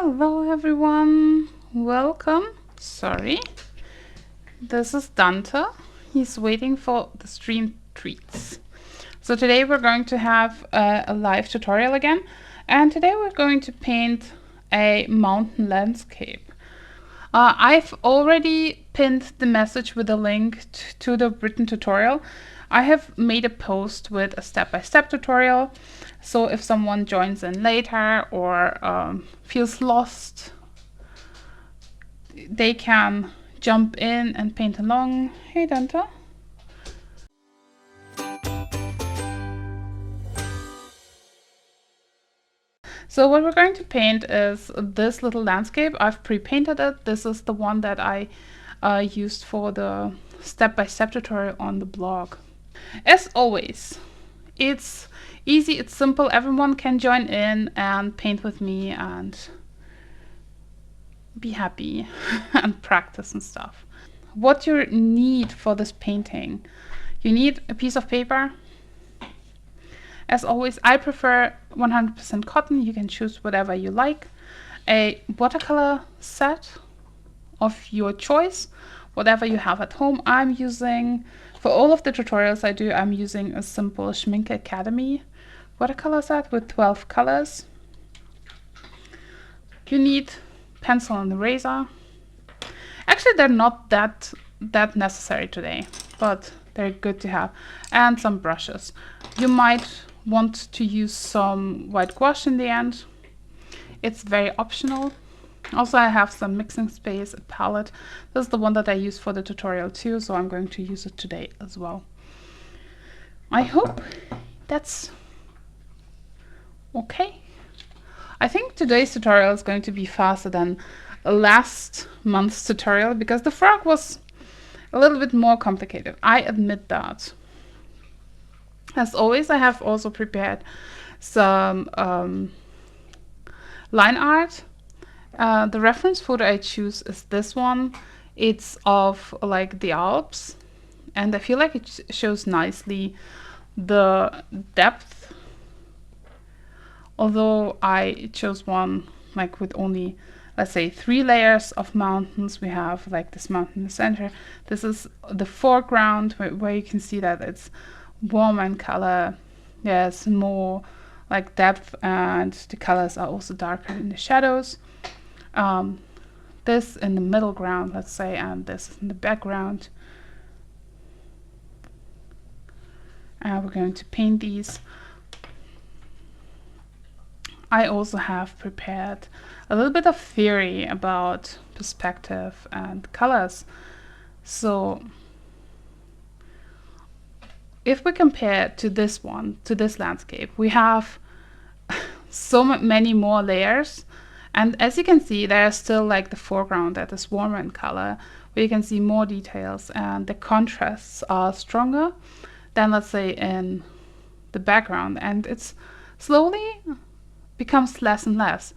Hello everyone, welcome. Sorry, this is Dante. He's waiting for the stream treats. So today we're going to have a live tutorial again, and today we're going to paint a mountain landscape. I've already pinned the message with a link to the written tutorial. I have made a post with a step-by-step tutorial, so if someone joins in later or feels lost, they can jump in and paint along. Hey Dante. So what we're going to paint is this little landscape. I've pre-painted it. This is the one that I used for the step-by-step tutorial on the blog. As always, it's easy, it's simple, everyone can join in and paint with me and be happy and practice and stuff. What you need for this painting, you need a piece of paper. As always, I prefer 100% cotton. You can choose whatever you like. A watercolor set of your choice, whatever you have at home. I'm using, for all of the tutorials I do, I'm using a simple Schminke Academy watercolor set with 12 colors. You need pencil and eraser. Actually, they're not that necessary today, but they're good to have. And some brushes. You might want to use some white gouache in the end. It's very optional. Also, I have some mixing space, a palette. This is the one that I use for the tutorial too, so I'm going to use it today as well. I hope that's okay. I think today's tutorial is going to be faster than last month's tutorial because the frog was a little bit more complicated. I admit that. As always, I have also prepared some line art. The reference photo I choose is this one. It's of like the Alps, and I feel like it shows nicely the depth. Although I chose one like with only, let's say, 3 layers of mountains. We have like this mountain in the center. This is the foreground where you can see that it's warm in color. There's more like depth, and the colors are also darker in the shadows. This in the middle ground, let's say, and this in the background. And we're going to paint these. I also have prepared a little bit of theory about perspective and colors. So if we compare to this one, to this landscape, we have so many more layers. And as you can see, there's still like the foreground that is warmer in color, where you can see more details and the contrasts are stronger than, let's say, in the background. And it's slowly becomes less and less.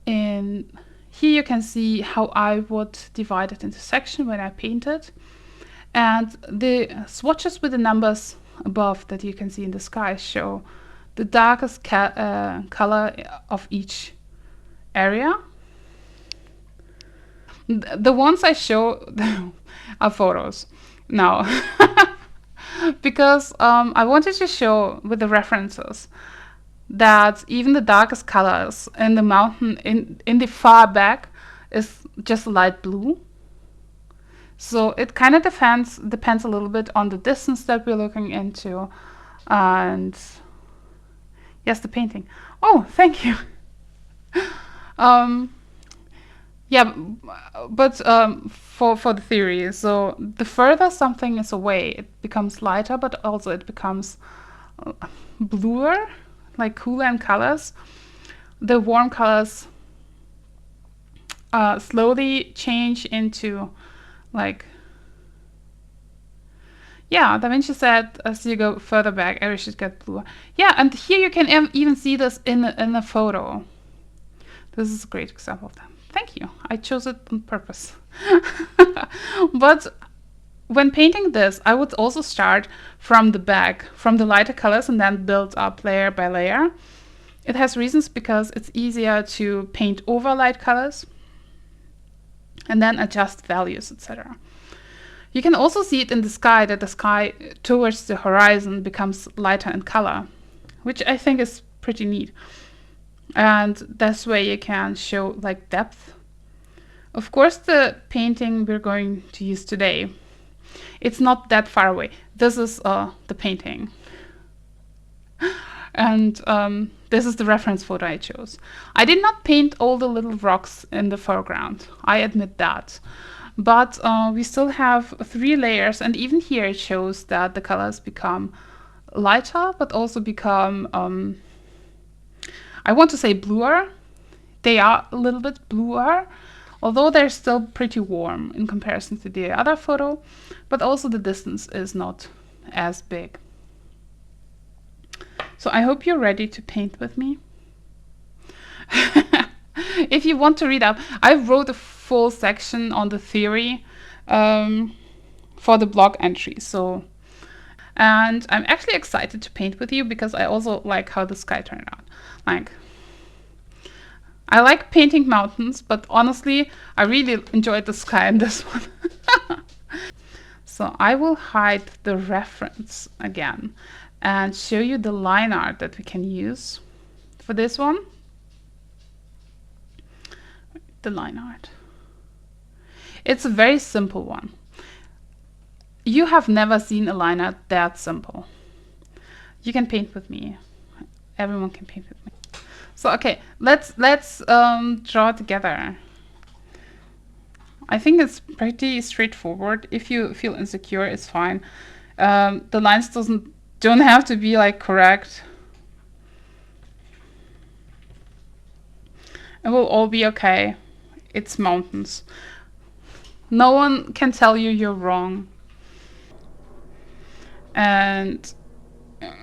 In here you can see how I would divide it into sections when I paint it. And the swatches with the numbers above that you can see in the sky show the darkest color of each area. The ones I show are photos now because I wanted to show with the references that even the darkest colors in the mountain in the far back is just light blue. So it kind of depends a little bit on the distance that we're looking into. And yes, the painting. Oh, thank you. Yeah, but for the theory, so the further something is away, it becomes lighter, but also it becomes bluer, like cooler in colors. The warm colors slowly change into like, yeah, Da Vinci said as you go further back, everything should get bluer. Yeah, and here you can even see this in the photo. This is a great example of that. Thank you. I chose it on purpose. But when painting this, I would also start from the back, from the lighter colors, and then build up layer by layer. It has reasons because it's easier to paint over light colors and then adjust values, etc. You can also see it in the sky, that the sky towards the horizon becomes lighter in color, which I think is pretty neat. And this way you can show like depth. Of course, the painting we're going to use today, it's not that far away. This is the painting. And this is the reference photo I chose. I did not paint all the little rocks in the foreground, I admit that. But we still have 3 layers, and even here it shows that the colors become lighter, but also become, I want to say bluer. They are a little bit bluer, although they're still pretty warm in comparison to the other photo, but also the distance is not as big. So I hope you're ready to paint with me. If you want to read up, I wrote a full section on the theory for the blog entry. And I'm actually excited to paint with you because I also like how the sky turned out. I like painting mountains, but honestly, I really enjoyed the sky in this one. So I will hide the reference again and show you the line art that we can use for this one. The line art. It's a very simple one. You have never seen a line art that simple. You can paint with me. Everyone can paint with me. So okay, let's draw together. I think it's pretty straightforward. If you feel insecure, it's fine. The lines don't have to be like correct. It will all be okay. It's mountains. No one can tell you you're wrong. And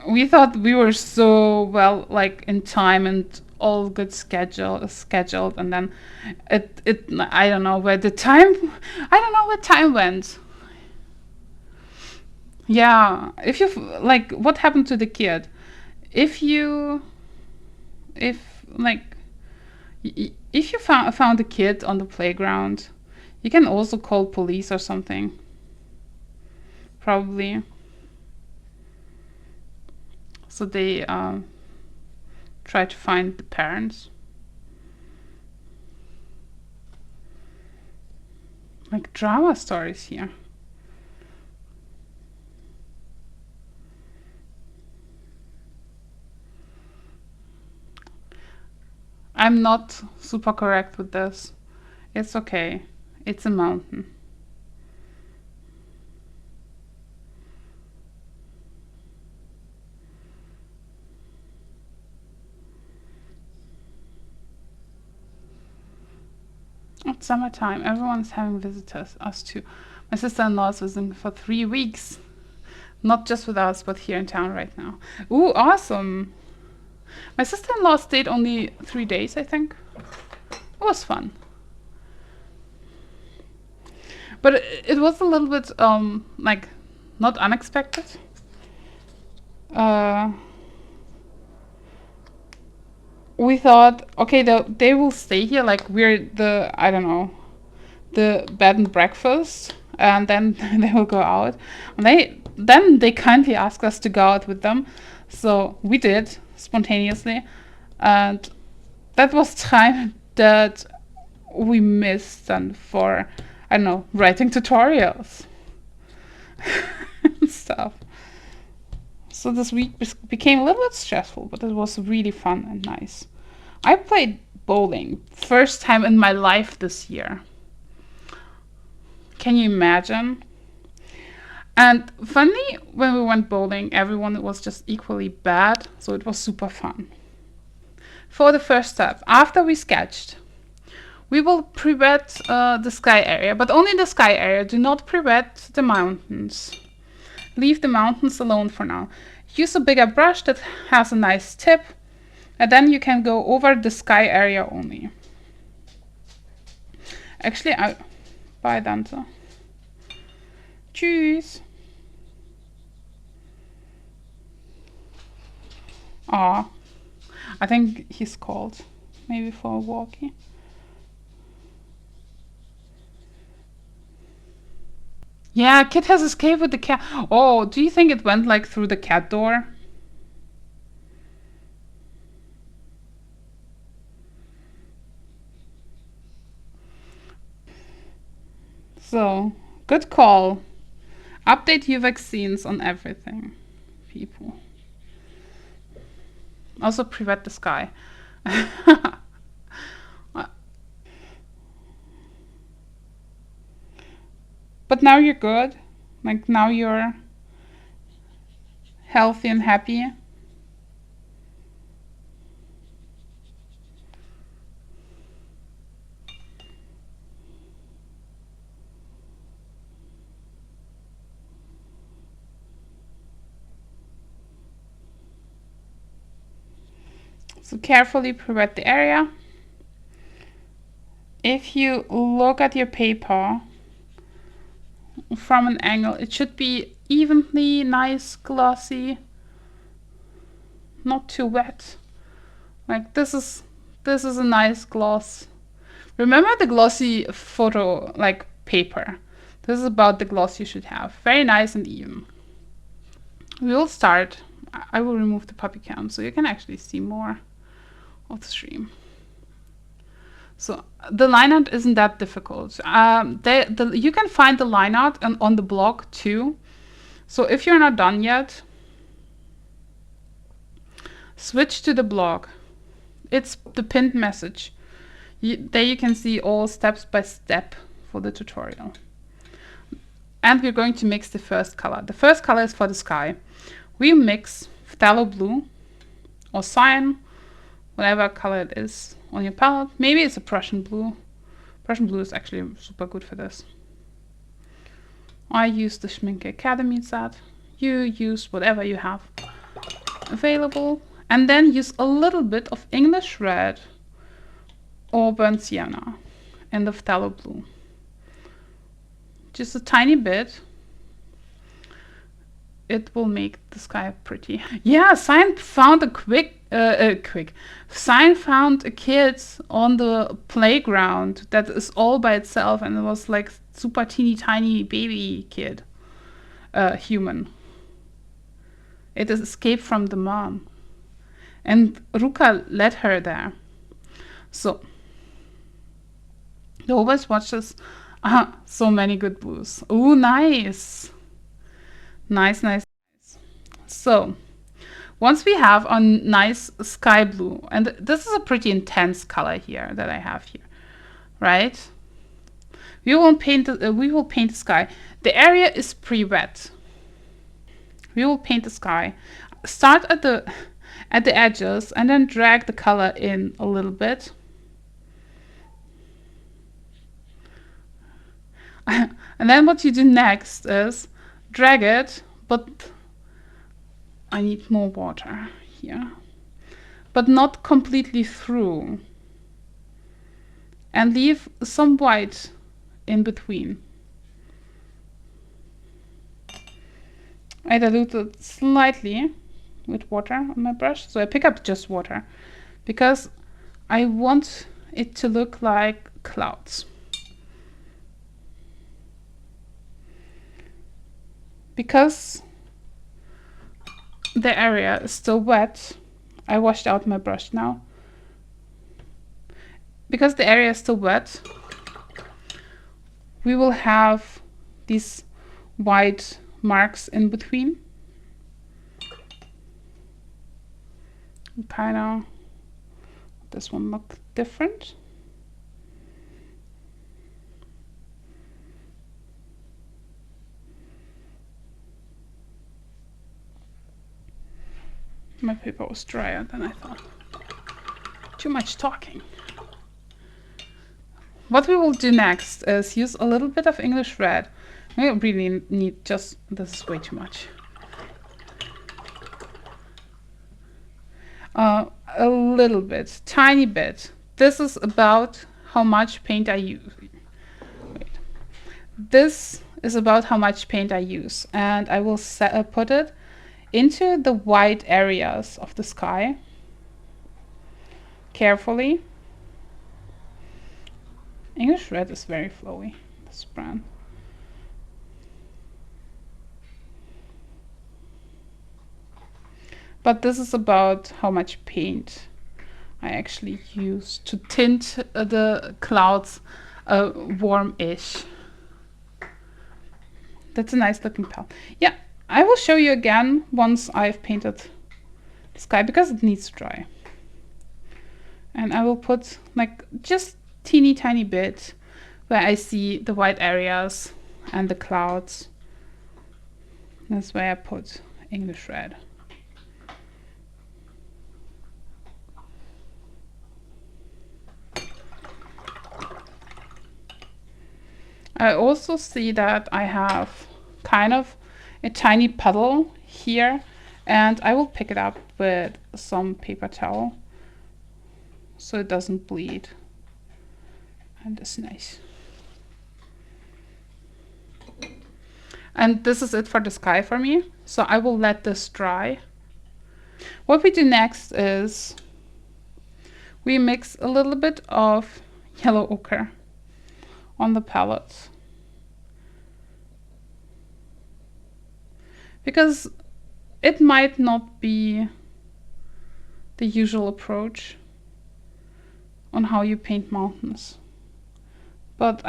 we thought we were so well, like in time and all good scheduled, and then it I don't know where time went. Yeah, if you like, what happened to the kid? If you found a kid on the playground, you can also call police or something. Probably. So they try to find the parents. Like drama stories here. I'm not super correct with this. It's okay. It's a mountain. It's summertime. Everyone's having visitors. Us too. My sister-in-law is visiting for 3 weeks. Not just with us, but here in town right now. Ooh, awesome. My sister-in-law stayed only 3 days, I think. It was fun. But it was a little bit, like, not unexpected. We thought, okay, they will stay here, like we're the, I don't know, the bed and breakfast, and then they will go out. And then they kindly asked us to go out with them, so we did spontaneously, and that was time that we missed and for, I don't know, writing tutorials and stuff. So this week became a little bit stressful, but it was really fun and nice. I played bowling, first time in my life this year. Can you imagine? And funny, when we went bowling, everyone was just equally bad, so it was super fun. For the first step, after we sketched, we will pre-wet the sky area, but only the sky area. Do not pre-wet the mountains. Leave the mountains alone for now. Use a bigger brush that has a nice tip, and then you can go over the sky area only. Actually, bye Dante. Tschüss. Aw. I think he's called maybe for a walkie. Yeah, kid has escaped with the cat. Oh, do you think it went like through the cat door? So, good call. Update your vaccines on everything, people. Also prevent the sky. But now you're good. Like now you're healthy and happy. So carefully prevent the area. If you look at your paper from an angle, it should be evenly nice, glossy, not too wet. Like this is a nice gloss. Remember the glossy photo like paper. This is about the gloss you should have. Very nice and even. We will start. I will remove the puppy cam so you can actually see more of the stream. So the line art isn't that difficult. You can find the line art on the blog too. So if you're not done yet, switch to the blog. It's the pinned message. There you can see all steps by step for the tutorial. And we're going to mix the first color. The first color is for the sky. We mix phthalo blue or cyan, whatever color it is on your palette. Maybe it's a Prussian blue. Prussian blue is actually super good for this. I use the Schminke Academy set. You use whatever you have available. And then use a little bit of English red or burnt sienna and the phthalo blue. Just a tiny bit. It will make the sky pretty. Yeah, Cyan found Cyan found a kid on the playground that is all by itself, and it was like super teeny tiny baby kid, human. It has escaped from the mom, and Ruka led her there. So they always watch this. So many good blues. Oh, nice. Nice, nice, nice. So once we have a nice sky blue, and this is a pretty intense color here that I have here, right? We will paint the sky. The area is pre-wet. We will paint the sky. Start at the edges and then drag the color in a little bit. And then what you do next is drag it, but I need more water here, but not completely through, and leave some white in between. I dilute it slightly with water on my brush, so I pick up just water because I want it to look like clouds. Because the area is still wet, I washed out my brush now. Because the area is still wet, we will have these white marks in between. Kind of, this one look different. My paper was drier than I thought. Too much talking. What we will do next is use a little bit of English red. We really need just, this is way too much. A little bit, tiny bit. This is about how much paint I use. Wait. This is about how much paint I use, and I will put it into the white areas of the sky. carefully. English red is very flowy, this brand. But this is about how much paint I actually use to tint the clouds warm-ish. That's a nice looking palette. Yeah, I will show you again once I've painted the sky because it needs to dry. And I will put like just teeny tiny bit where I see the white areas and the clouds. That's where I put English red. I also see that I have kind of a tiny puddle here, and I will pick it up with some paper towel so it doesn't bleed. And it's nice. And this is it for the sky for me. So I will let this dry. What we do next is we mix a little bit of yellow ochre on the palette. Because it might not be the usual approach on how you paint mountains. But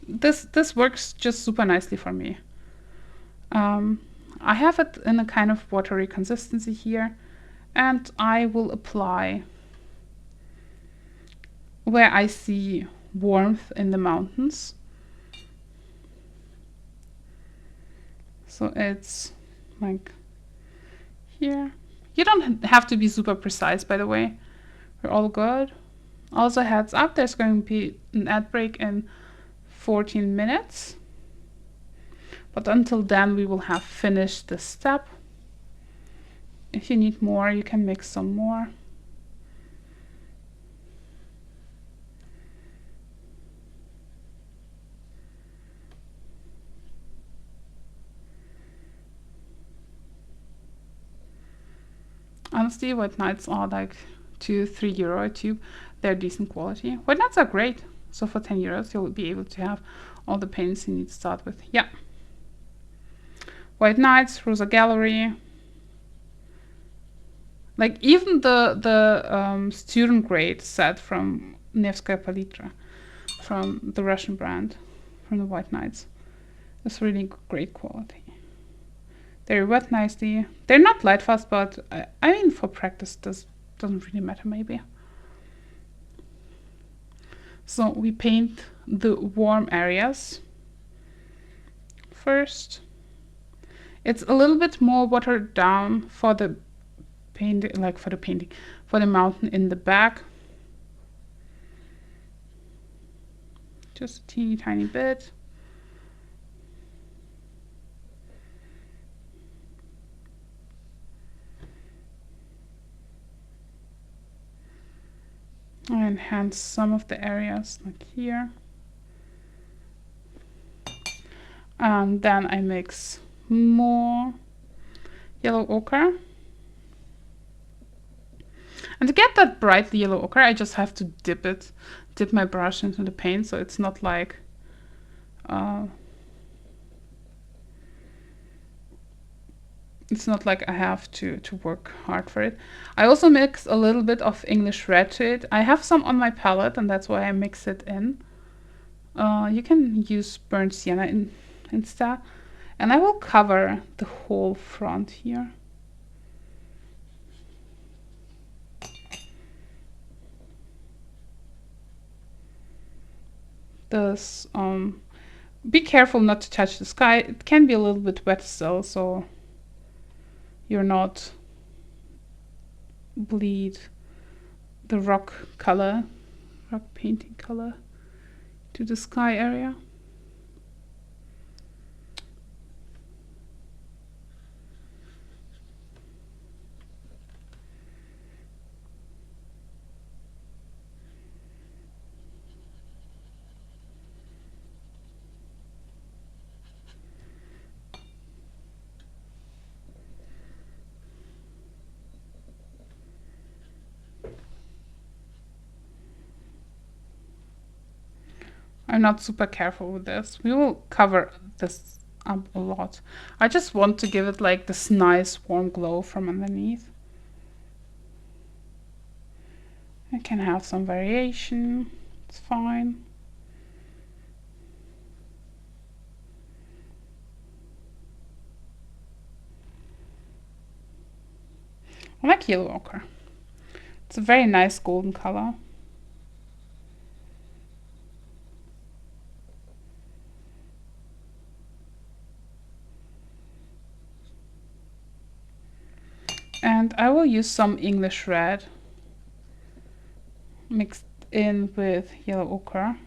this works just super nicely for me. I have it in a kind of watery consistency here, and I will apply where I see warmth in the mountains. So it's like here. You don't have to be super precise, by the way. We're all good. Also, heads up, there's going to be an ad break in 14 minutes. But until then, we will have finished this step. If you need more, you can mix some more. Honestly, white nights are like €2-3 a tube. They're decent quality. White nights are great. So for €10, you'll be able to have all the paints you need to start with. Yeah. White nights, Rosa Gallery. Like even the student grade set from Nevskaya Palitra, from the Russian brand, from the White Nights, is really great quality. They wet nicely. They're not light fast, but I mean for practice this doesn't really matter maybe. So we paint the warm areas first. It's a little bit more watered down for the painting, like for the mountain in the back. Just a teeny tiny bit. I enhance some of the areas like here. And then I mix more yellow ochre. And to get that bright yellow ochre, I just have to dip my brush into the paint, so it's not like I have to work hard for it. I also mix a little bit of English red to it. I have some on my palette, and that's why I mix it in. You can use burnt sienna instead. And I will cover the whole front here. This, be careful not to touch the sky. It can be a little bit wet still, so you're not bleed the rock painting color to the sky area. I'm not super careful with this. We will cover this up a lot. I just want to give it like this nice warm glow from underneath. I can have some variation, it's fine. I like yellow ochre. It's a very nice golden color. And I will use some English red mixed in with yellow ochre,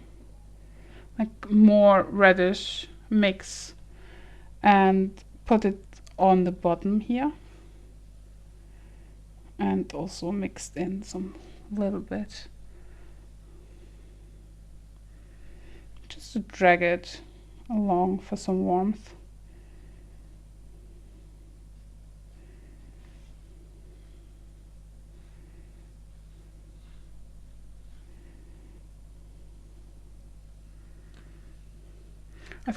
like more reddish mix, and put it on the bottom here, and also mixed in some little bit, just to drag it along for some warmth. I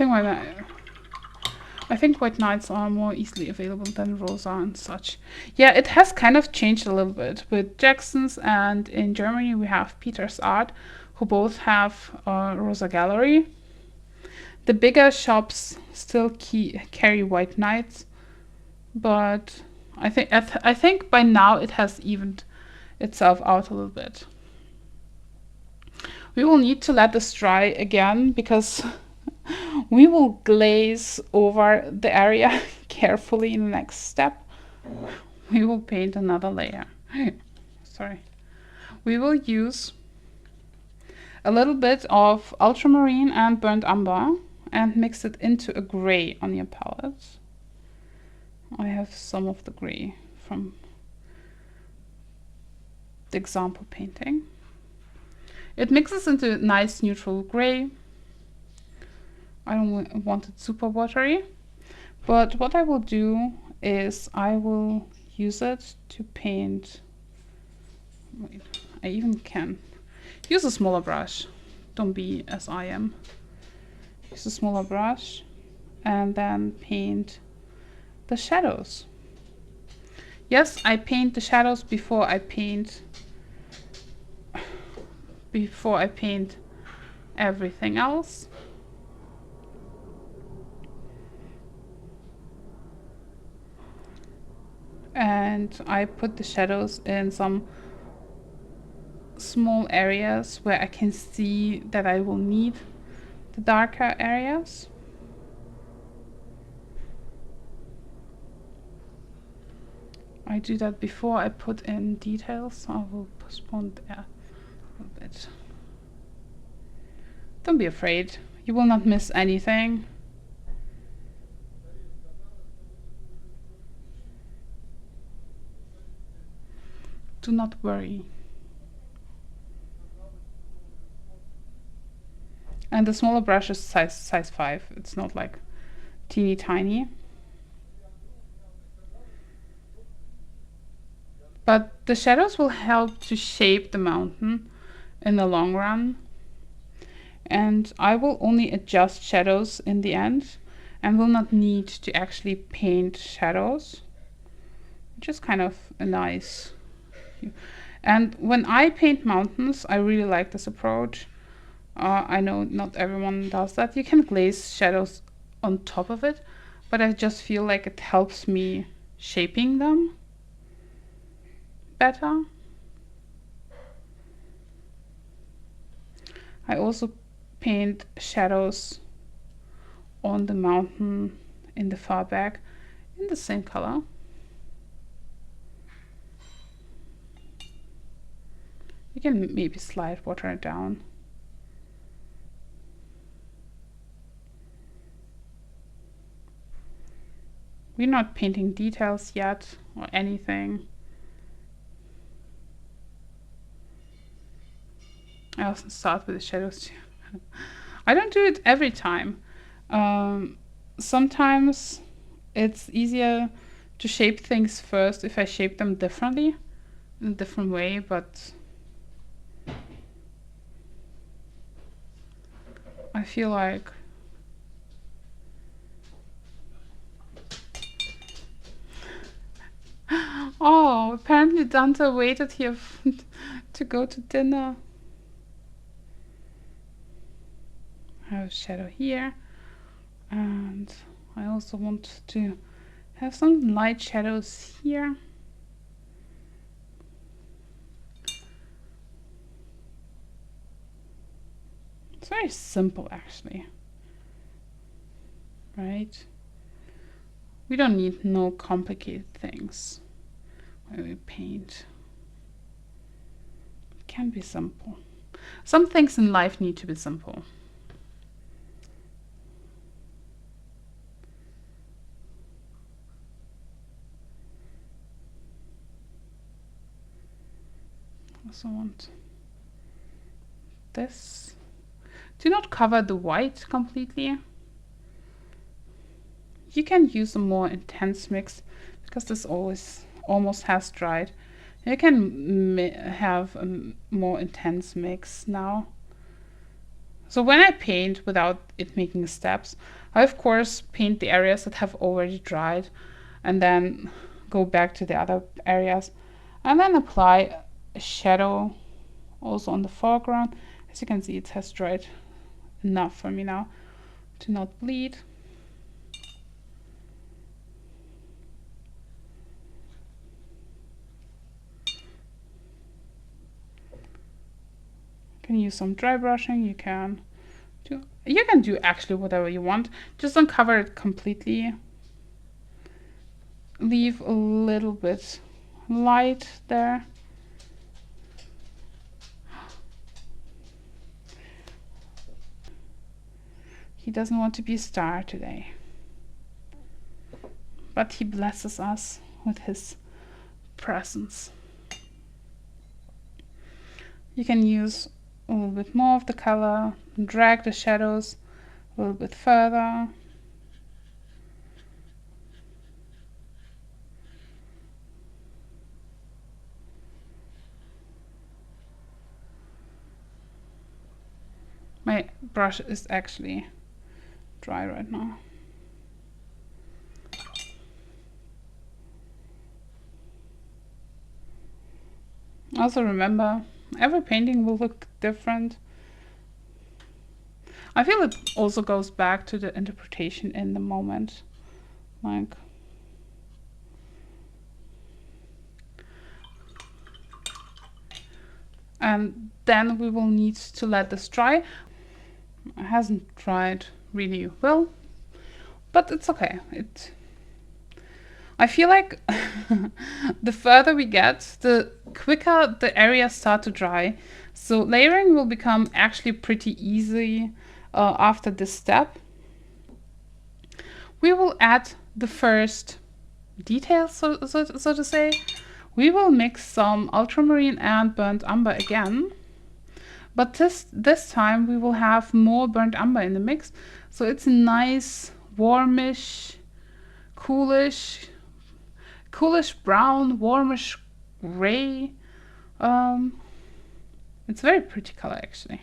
think white nights are more easily available than rosa and such. Yeah, it has kind of changed a little bit with Jackson's, and in Germany we have Peter's Art, who both have a rosa gallery. The bigger shops still carry white nights, but I think by now it has evened itself out a little bit. We will need to let this dry again because we will glaze over the area carefully in the next step. We will paint another layer. Sorry. We will use a little bit of ultramarine and burnt umber and mix it into a gray on your palette. I have some of the gray from the example painting. It mixes into a nice neutral gray. I don't want it super watery, but what I will do is I will use it to paint. Wait, I even can use a smaller brush. Don't be as I am. Use a smaller brush and then paint the shadows. Yes, I paint the shadows before I paint everything else. And I put the shadows in some small areas where I can see that I will need the darker areas. I do that before I put in details. I will postpone there a little bit. Don't be afraid, you will not miss anything. Do not worry. And the smaller brush is size 5. It's not like teeny tiny. But the shadows will help to shape the mountain in the long run. And I will only adjust shadows in the end and will not need to actually paint shadows. Just kind of a nice. And when I paint mountains, I really like this approach. I know not everyone does that. You can glaze shadows on top of it, but I just feel like it helps me shaping them better. I also paint shadows on the mountain in the far back in the same color. You can maybe slide water it down. We're not painting details yet or anything. I also start with the shadows too. I don't do it every time. Sometimes it's easier to shape things first if I shape them differently, in a different way, but feel like oh, apparently Dante waited here to go to dinner. I have a shadow here, and I also want to have some light shadows here. It's very simple actually, right? We don't need no complicated things when we paint. It can be simple. Some things in life need to be simple. Also want this. Do not cover the white completely. You can use a more intense mix because this almost has dried. You can have a more intense mix now. So when I paint without it making steps, I of course paint the areas that have already dried and then go back to the other areas and then apply a shadow also on the foreground. As you can see, it has dried enough for me now to not bleed. You can use some dry brushing. You can do actually whatever you want. Just don't cover it completely. Leave a little bit light there. He doesn't want to be a star today, but he blesses us with his presence. You can use a little bit more of the color, drag the shadows a little bit further. My brush is actually dry right now. Also remember, every painting will look different. I feel it also goes back to the interpretation in the moment. Like, and then we will need to let this dry. It hasn't dried really well, but it's okay. I feel like the further we get, the quicker the areas start to dry. So layering will become actually pretty easy after this step. We will add the first details, so to say. We will mix some ultramarine and burnt umber again. But this time we will have more burnt umber in the mix. So it's a nice, warmish, coolish brown, warmish gray. It's a very pretty color actually.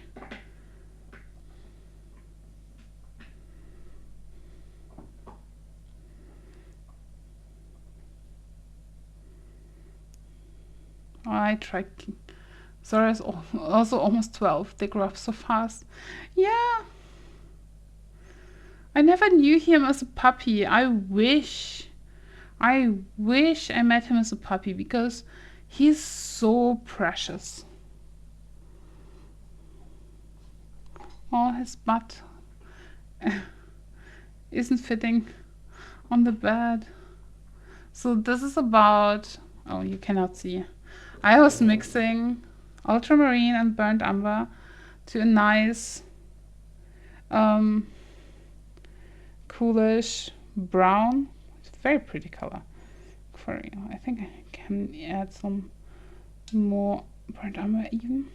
I try. Zora is also almost 12. They grow up so fast. Yeah. I never knew him as a puppy. I wish I met him as a puppy because he's so precious. Oh, his butt isn't fitting on the bed. So this is about, oh, you cannot see. I was mixing ultramarine and burnt umber to a nice coolish brown. It's a very pretty color for you. I think I can add some more burnt umber even.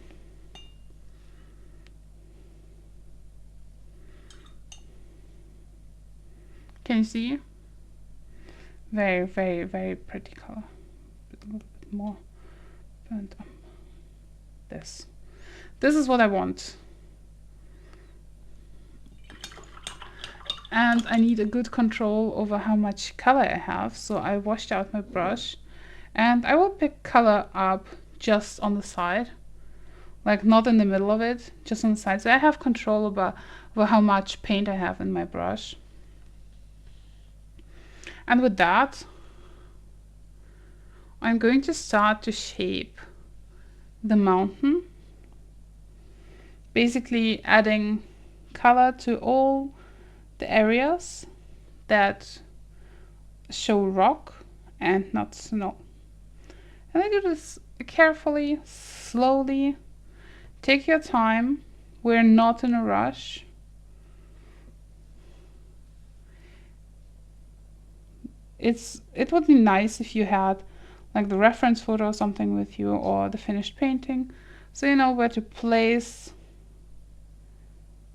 Can you see? Very, very, very pretty color. A little bit more burnt umber. This is what I want. and I need a good control over how much color I have, so I washed out my brush, and I will pick color up just on the side, like not in the middle of it, just on the side, so I have control over how much paint I have in my brush. And with that, I'm going to start to shape the mountain, basically adding color to all the areas that show rock and not snow. And I do this carefully, slowly. Take your time. We're not in a rush. It would be nice if you had like the reference photo or something with you, or the finished painting, so you know where to place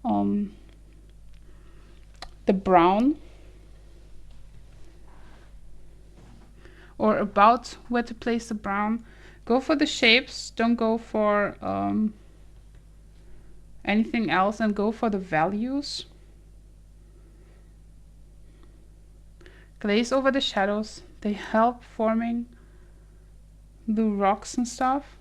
the brown, or about where to place the brown. Go for the shapes, don't go for anything else, and go for the values. Glaze over the shadows, they help forming the rocks and stuff.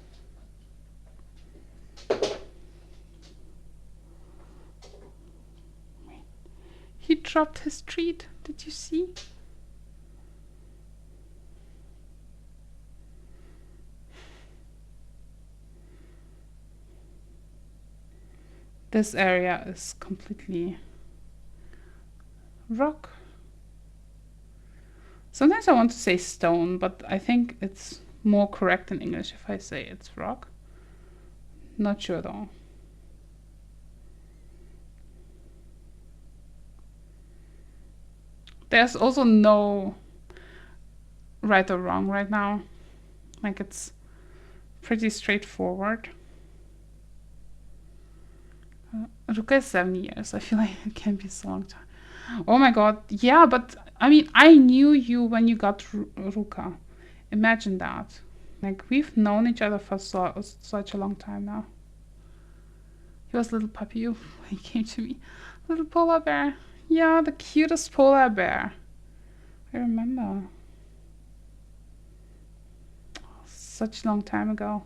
He dropped his treat, did you see? This area is completely rock. Sometimes I want to say stone, but I think it's more correct in English if I say it's rock. Not sure though. There's also no right or wrong right now. Like, it's pretty straightforward. Ruka is 7 years. I feel like it can be so long time. Oh my god, yeah, but I mean, I knew you when you got Ruka. Imagine that. Like, we've known each other for such a long time now. He was a little puppy when he came to me. Little polar bear. Yeah, the cutest polar bear. I remember. Such a long time ago.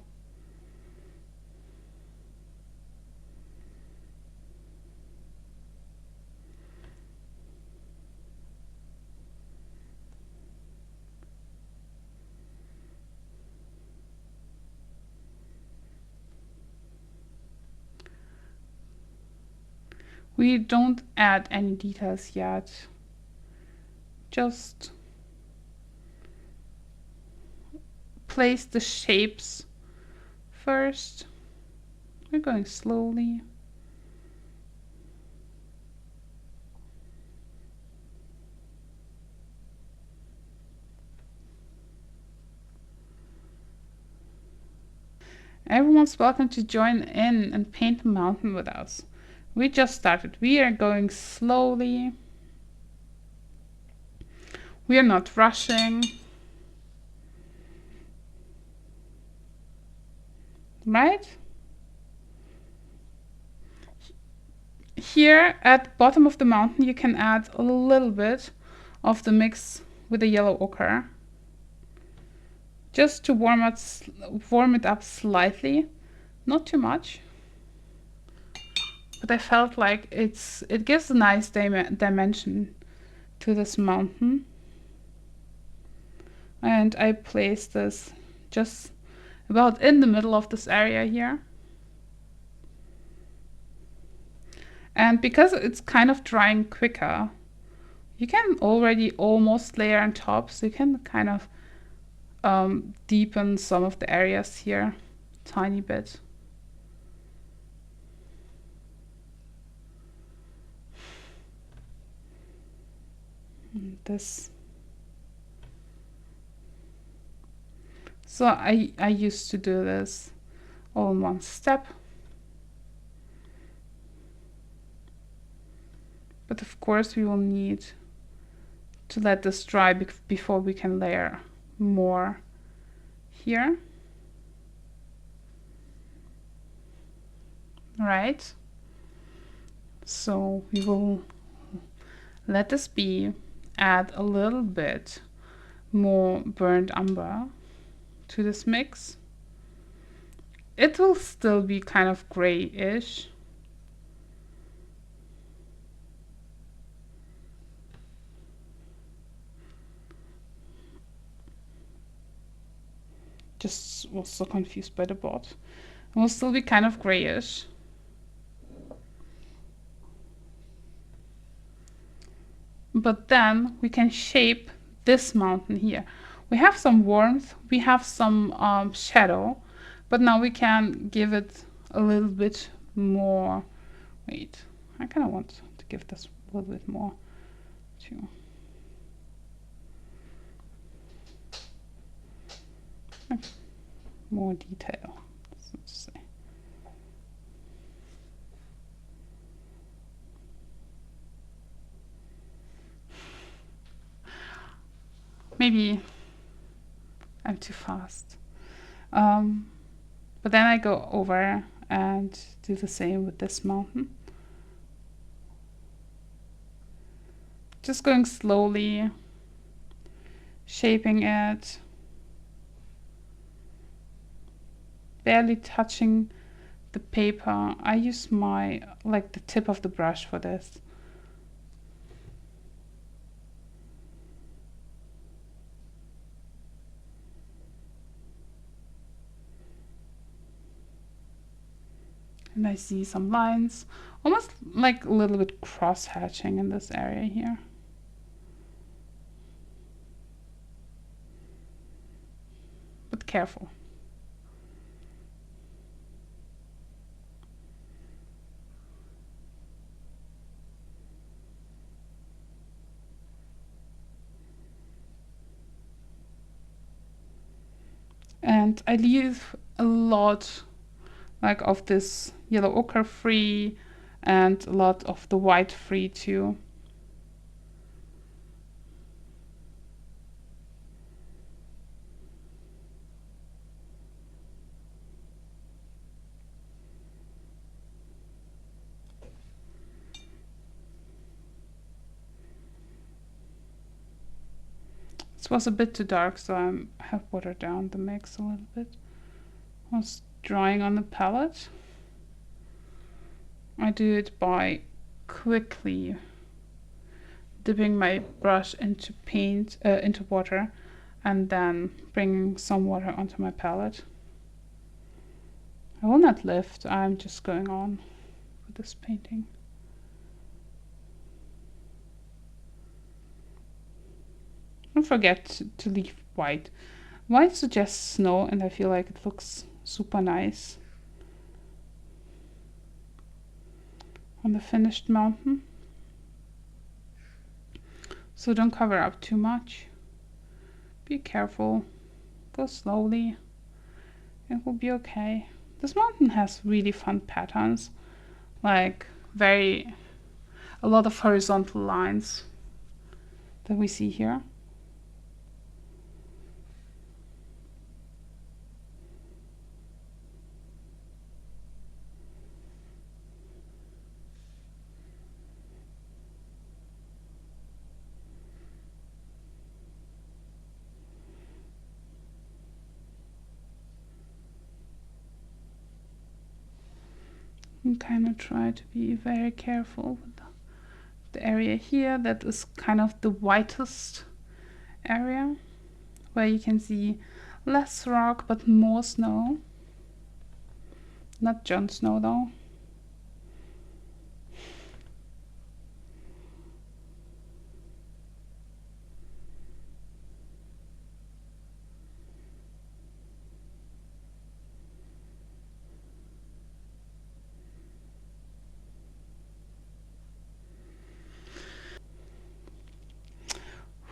We don't add any details yet. Just place the shapes first. We're going slowly. Everyone's welcome to join in and paint the mountain with us. We just started. We are going slowly. We are not rushing. Right? Here at the bottom of the mountain you can add a little bit of the mix with the yellow ochre. Just to warm it up slightly. Not too much. But I felt like it gives a nice dimension to this mountain. And I placed this just about in the middle of this area here. And because it's kind of drying quicker, you can already almost layer on top, so you can kind of deepen some of the areas here a tiny bit. This. So I used to do this all in one step. But of course we will need to let this dry before we can layer more here. Right? So we will Let this be. Add a little bit more burnt umber to this mix. It will still be kind of grayish. Just was so confused by the bot. It will still be kind of grayish. But then we can shape this mountain here. We have some warmth, we have some shadow, but now we can give it a little bit more. Wait, I kind of want to give this a little bit more too. More detail, so to say. Maybe I'm too fast. But then I go over and do the same with this mountain. Just going slowly, shaping it, barely touching the paper. I use my, like the tip of the brush for this. And I see some lines, almost like a little bit cross-hatching in this area here. But careful. And I leave a lot like of this yellow ochre free and a lot of the white free too. This was a bit too dark, so I have watered down the mix a little bit. I was drawing on the palette. I do it by quickly dipping my brush into paint, into water, and then bringing some water onto my palette. I will not lift, I'm just going on with this painting. Don't forget to leave white. White suggests snow, and I feel like it looks super nice on the finished mountain. So don't cover up too much. Be careful. Go slowly. It will be okay. This mountain has really fun patterns, like a lot of horizontal lines that we see here. And kind of try to be very careful with the area here that is kind of the whitest area, where you can see less rock but more snow. Not Jon Snow though.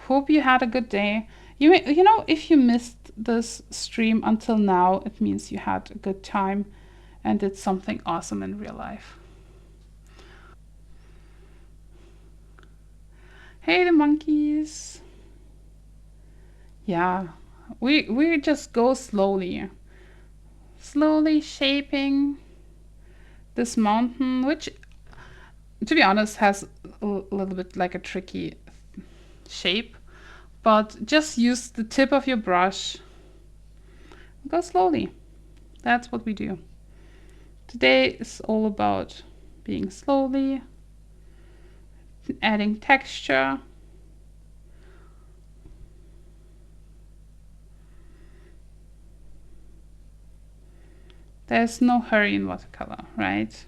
Hope you had a good day. You know, if you missed this stream until now, it means you had a good time and did something awesome in real life. Hey, the monkeys. Yeah, we just go slowly. Slowly shaping this mountain, which to be honest, has a little bit like a tricky shape, but just use the tip of your brush. Go slowly. That's what we do. Today is all about being slowly, adding texture. There's no hurry in watercolor, right?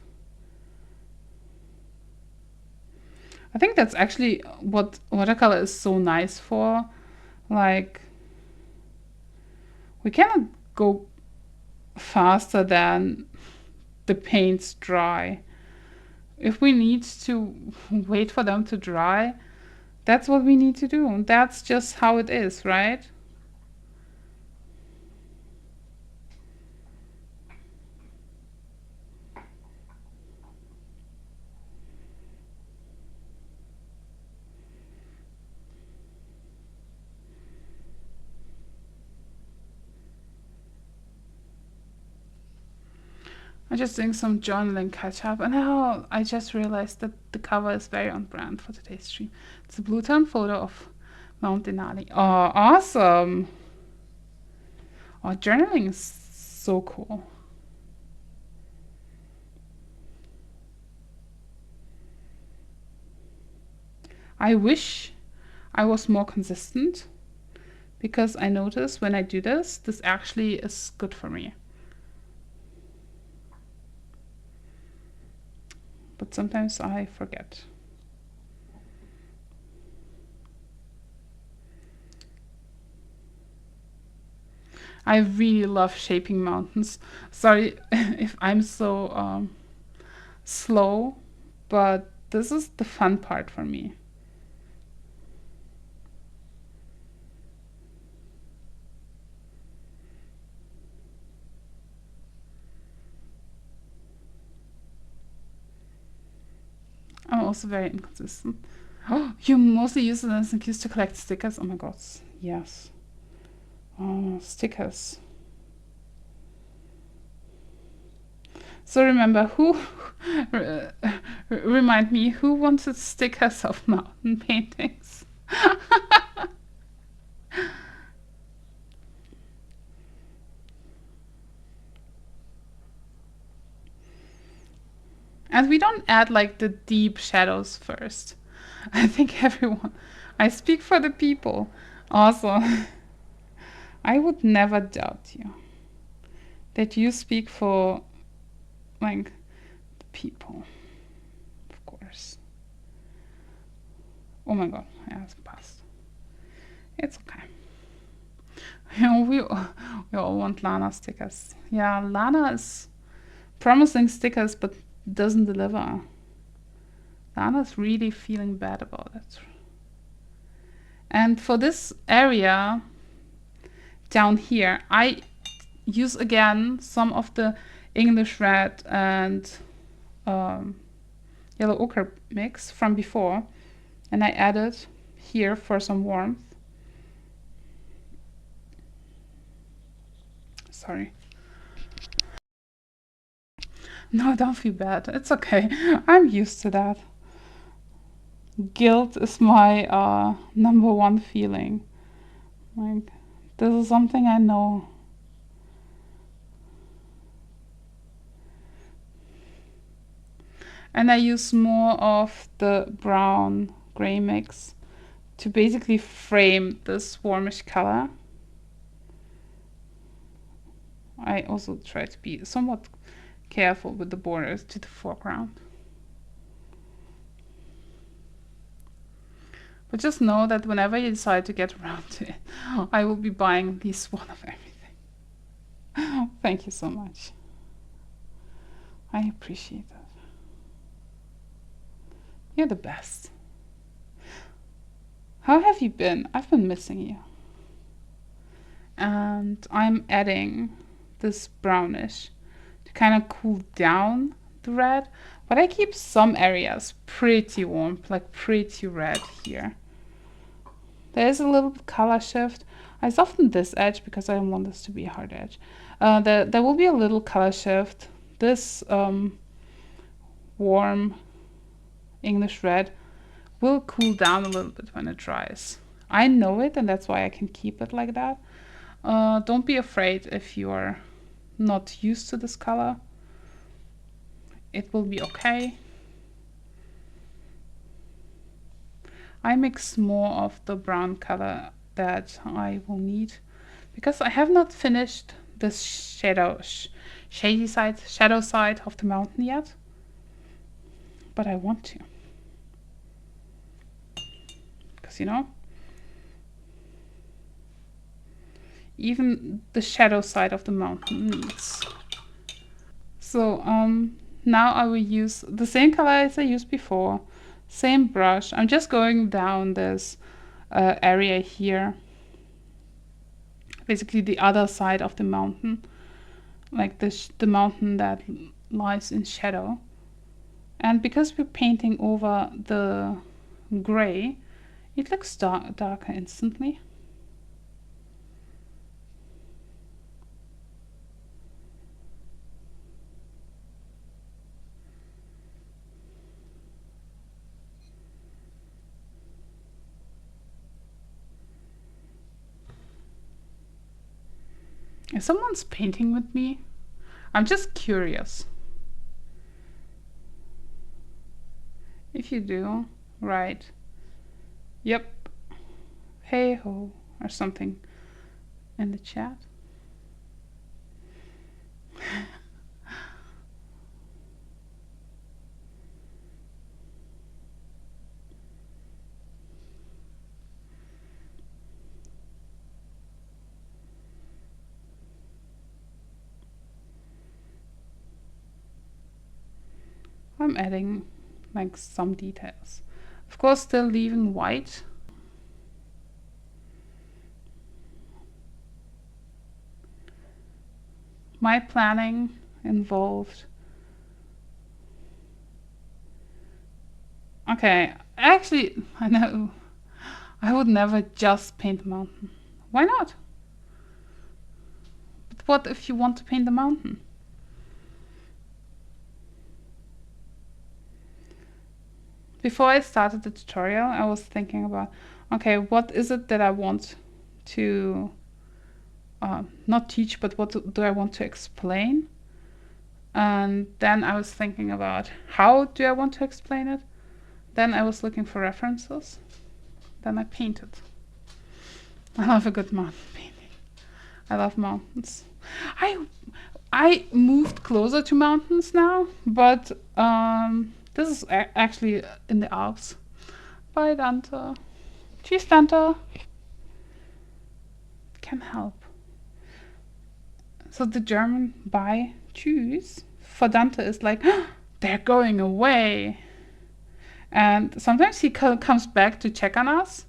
I think that's actually what watercolor is so nice for. Like, we cannot go faster than the paints dry. If we need to wait for them to dry, that's what we need to do. That's just how it is, right? I'm just doing some journaling catch up, and now I just realized that the cover is very on brand for today's stream. It's a blue tone photo of Mount Denali. Oh, awesome! Oh, journaling is so cool. I wish I was more consistent, because I notice when I do this, this actually is good for me. But sometimes I forget. I really love shaping mountains. Sorry if I'm so slow, but this is the fun part for me. I'm also very inconsistent. Oh, you mostly use it as an excuse to collect stickers? Oh my god, yes. Oh, stickers. So remember, who remind me, who wanted stickers of mountain paintings? And we don't add like the deep shadows first. I think everyone, I speak for the people. Also, I would never doubt you that you speak for like the people, of course. Oh my god, yeah, it's passed. It's okay. we all want Lana stickers. Yeah, Lana is promising stickers but doesn't deliver. Lana's really feeling bad about it. And for this area down here, I use again some of the English red and yellow ochre mix from before, and I add it here for some warmth. Sorry. No, don't feel bad. It's okay. I'm used to that. Guilt is my number one feeling. Like, this is something I know. And I use more of the brown gray mix to basically frame this warmish color. I also try to be somewhat careful with the borders to the foreground. But just know that whenever you decide to get around to it, I will be buying at least one of everything. Thank you so much. I appreciate it. You're the best. How have you been? I've been missing you. And I'm adding this brownish to kind of cool down the red, but I keep some areas pretty warm, like pretty red here. There's a little color shift. I softened this edge because I don't want this to be a hard edge. There will be a little color shift. This warm English red, will cool down a little bit when it dries. I know it, and that's why I can keep it like that. Don't be afraid if you're not used to this color. It will be okay. I mix more of the brown color that I will need because I have not finished this shadow side of the mountain yet, but I want to, because you know, even the shadow side of the mountain needs. So now I will use the same color as I used before, same brush. I'm just going down this area here, basically the other side of the mountain, like this, the mountain that lies in shadow. And because we're painting over the gray, it looks darker instantly. If someone's painting with me, I'm just curious. If you do, write, yep, hey ho, or something in the chat. I'm adding like some details. Of course, still leaving white. My planning involved. Okay, actually, I know I would never just paint the mountain. Why not? But what if you want to paint the mountain? Before I started the tutorial, I was thinking about, okay, what is it that I want to not teach, but what do I want to explain? And then I was thinking about, how do I want to explain it? Then I was looking for references. Then I painted. I love a good mountain painting. I love mountains. I moved closer to mountains now, but this is actually in the Alps. Bye, Dante. Tschüss, Dante. Can help. So the German bye, tschüss, for Dante is like, they're going away. And sometimes he comes back to check on us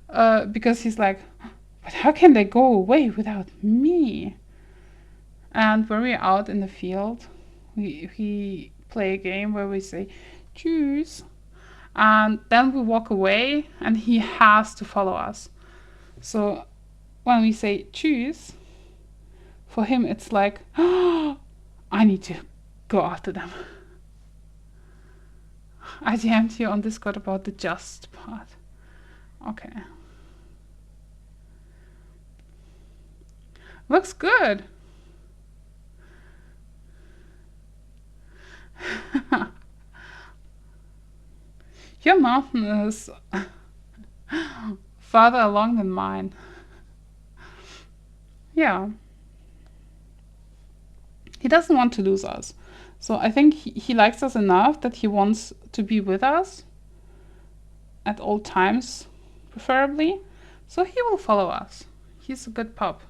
because he's like, but how can they go away without me? And when we're out in the field, we play a game where we say tschüss, and then we walk away and he has to follow us. So when we say tschüss, for him it's like, oh, I need to go after them. I DM'd you on Discord about the just part. Okay. Looks good. Your mountain is farther along than mine. Yeah. He doesn't want to lose us. So I think he likes us enough that he wants to be with us at all times, preferably. So he will follow us. He's a good pup.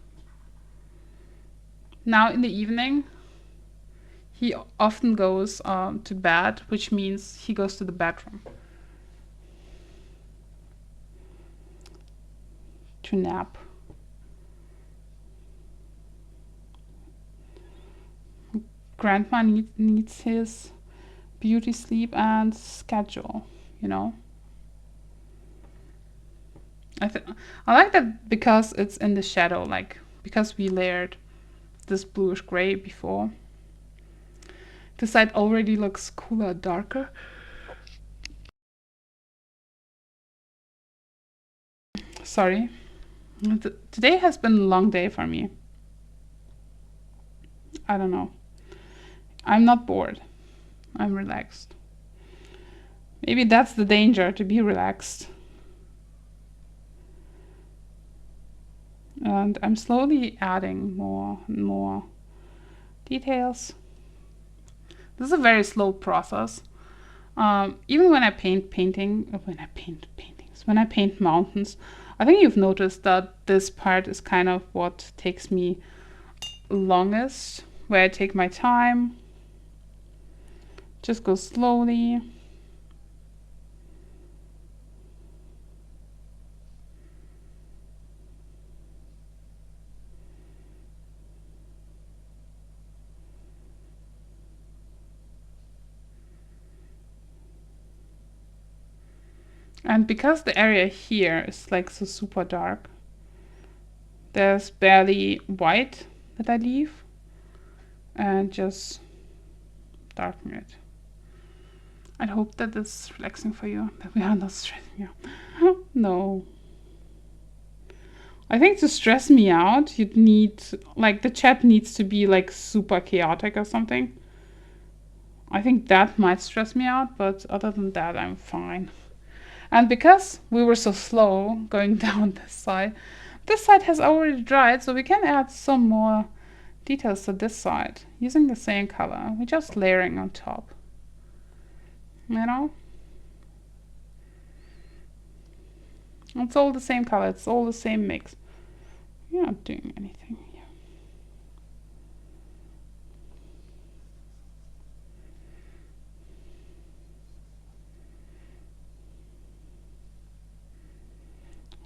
Now in the evening, he often goes to bed, which means he goes to the bedroom to nap. Grandma needs his beauty sleep and schedule, you know. I like that because it's in the shadow, like because we layered this bluish gray before. The side already looks cooler, darker. Sorry. Today has been a long day for me. I don't know. I'm not bored. I'm relaxed. Maybe that's the danger, to be relaxed. And I'm slowly adding more and more details. This is a very slow process. Even when I when I paint mountains, I think you've noticed that this part is kind of what takes me longest, where I take my time, just go slowly. And because the area here is like so super dark, there's barely white that I leave, and just darken it. I hope that this is relaxing for you, that we are not stressing you. No. I think to stress me out, you'd need, like, the chat needs to be like super chaotic or something. I think that might stress me out, but other than that, I'm fine. And because we were so slow going down this side has already dried, so we can add some more details to this side using the same color. We're just layering on top. You know? It's all the same color, it's all the same mix. We're not doing anything here.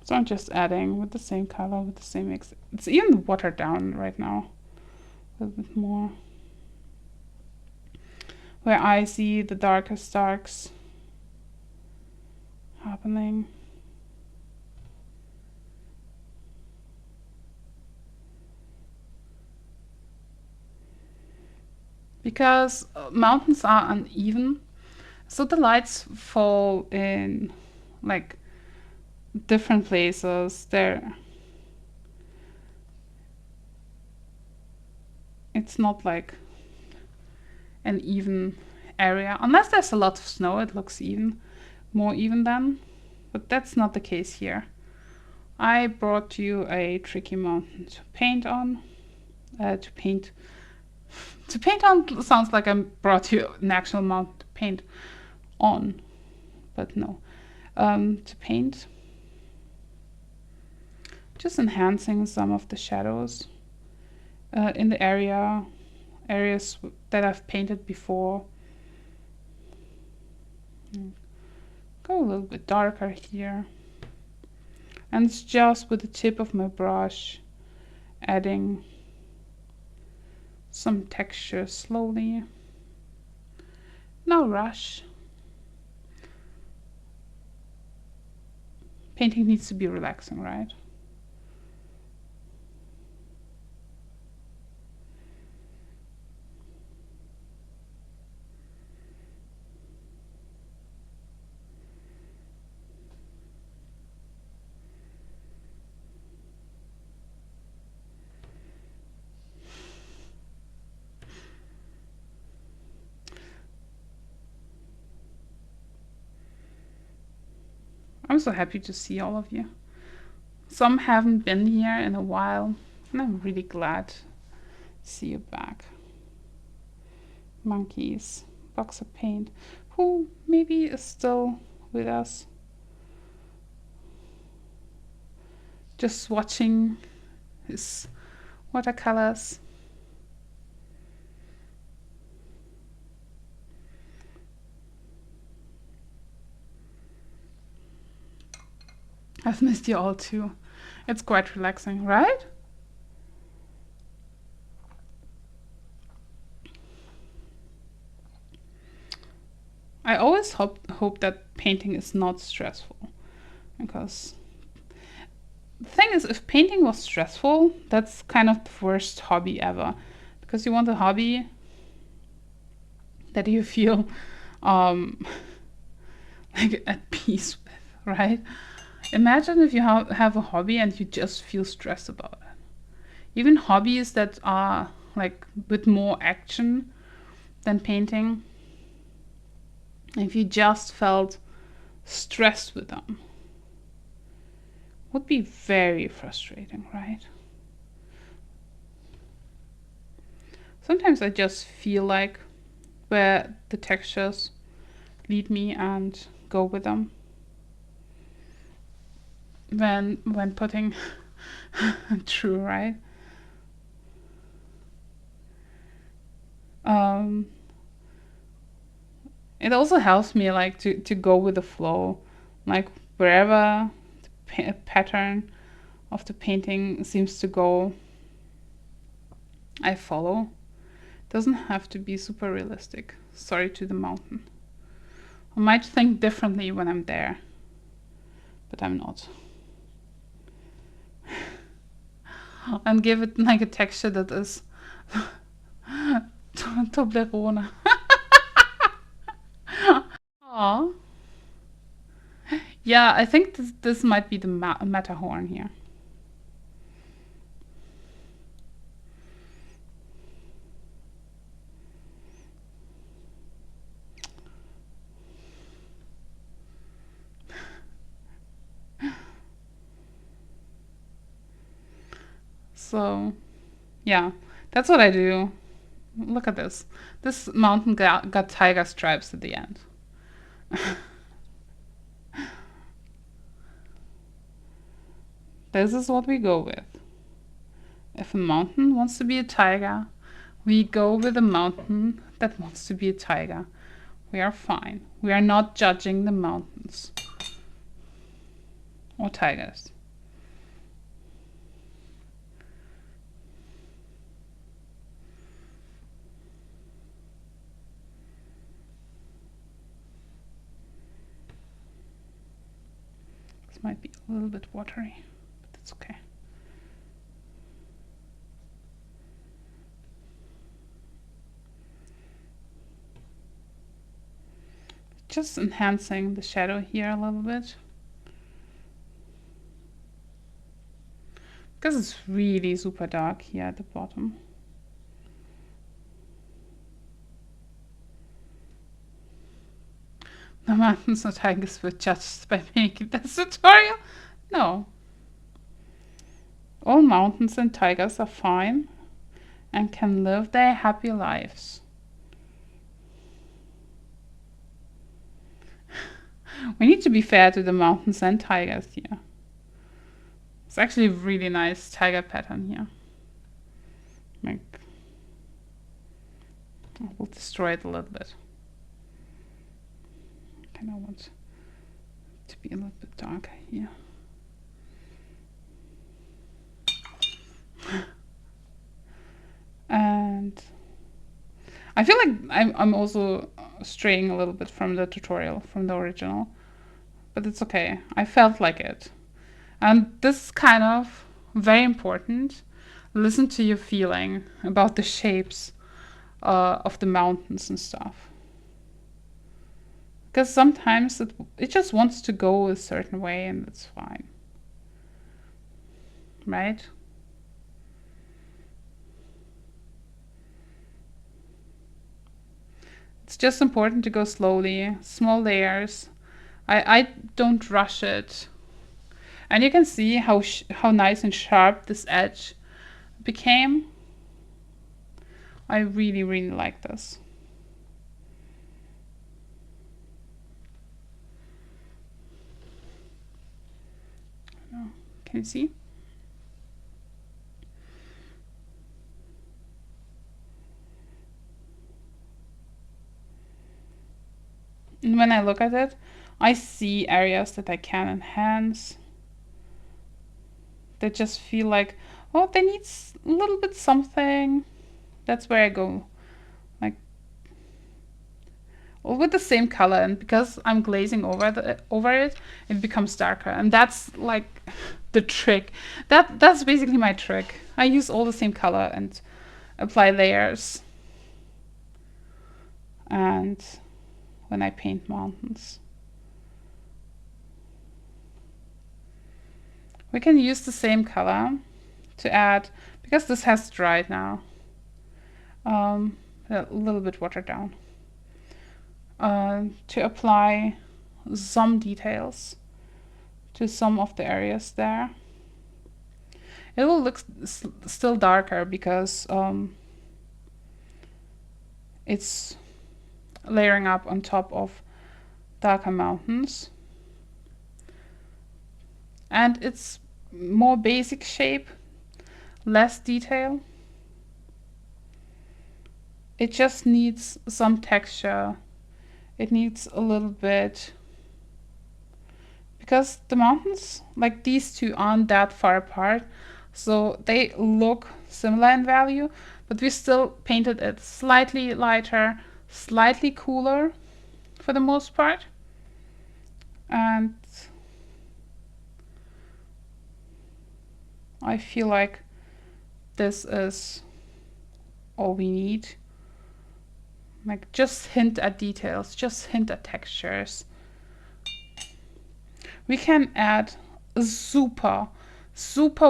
So I'm just adding with the same color, with the same mix. It's even watered down right now, a little bit more. Where I see the darkest darks happening. Because mountains are uneven, so the lights fall in like different places. It's not like an even area. Unless there's a lot of snow, it looks even, more even then. But that's not the case here. I brought you a tricky mountain to paint on. To paint on sounds like I brought you an actual mountain to paint on. But no. To paint. Just enhancing some of the shadows in the areas that I've painted before. Go a little bit darker here. And it's just with the tip of my brush adding some texture slowly. No rush. Painting needs to be relaxing, right? I'm so happy to see all of you. Some haven't been here in a while, and I'm really glad to see you back. Monkeys, box of paint, who maybe is still with us, just watching his watercolors. I've missed you all too. It's quite relaxing, right? I always hope that painting is not stressful, because the thing is, if painting was stressful, that's kind of the worst hobby ever, because you want a hobby that you feel like at peace with, right? Imagine if you have a hobby and you just feel stressed about it. Even hobbies that are like with more action than painting, if you just felt stressed with them, would be very frustrating, right? Sometimes I just feel like where the textures lead me and go with them when putting true, right? Um, it also helps me like to go with the flow, like wherever the pattern of the painting seems to go, I follow. Doesn't have to be super realistic. Sorry to the mountain. I might think differently when I'm there, but I'm not. And give it like a texture that is Toblerone. Aw. Yeah, I think this might be the Matterhorn here. So, yeah, that's what I do. Look at this. This mountain got tiger stripes at the end. This is what we go with. If a mountain wants to be a tiger, we go with a mountain that wants to be a tiger. We are fine. We are not judging the mountains or tigers. This might be a little bit watery, but that's okay. Just enhancing the shadow here a little bit. Because it's really super dark here at the bottom. The mountains and tigers were judged by making this tutorial. No. All mountains and tigers are fine and can live their happy lives. We need to be fair to the mountains and tigers here. It's actually a really nice tiger pattern here. Like, I will destroy it a little bit. I kind of want to be a little bit darker here. And I feel like I'm also straying a little bit from the tutorial, from the original, but it's okay. I felt like it. And this is kind of very important. Listen to your feeling about the shapes of the mountains and stuff. Because sometimes it just wants to go a certain way and it's fine. Right? It's just important to go slowly, small layers. I don't rush it. And you can see how nice and sharp this edge became. I really, really like this. Can you see? And when I look at it, I see areas that I can enhance. That just feel like, oh, they need a little bit something. That's where I go. Like, all with the same color, and because I'm glazing over it, it becomes darker. And that's like the trick. That's basically my trick. I use all the same color and apply layers. And when I paint mountains. We can use the same color to add, because this has dried now, a little bit watered down, to apply some details to some of the areas there. It will look still darker because it's layering up on top of darker mountains. And it's more basic shape, less detail. It just needs some texture. It needs a little bit, because the mountains, like these two, aren't that far apart, so they look similar in value, but we still painted it slightly lighter, slightly cooler for the most part. And I feel like this is all we need. Like, just hint at details, just hint at textures. We can add a super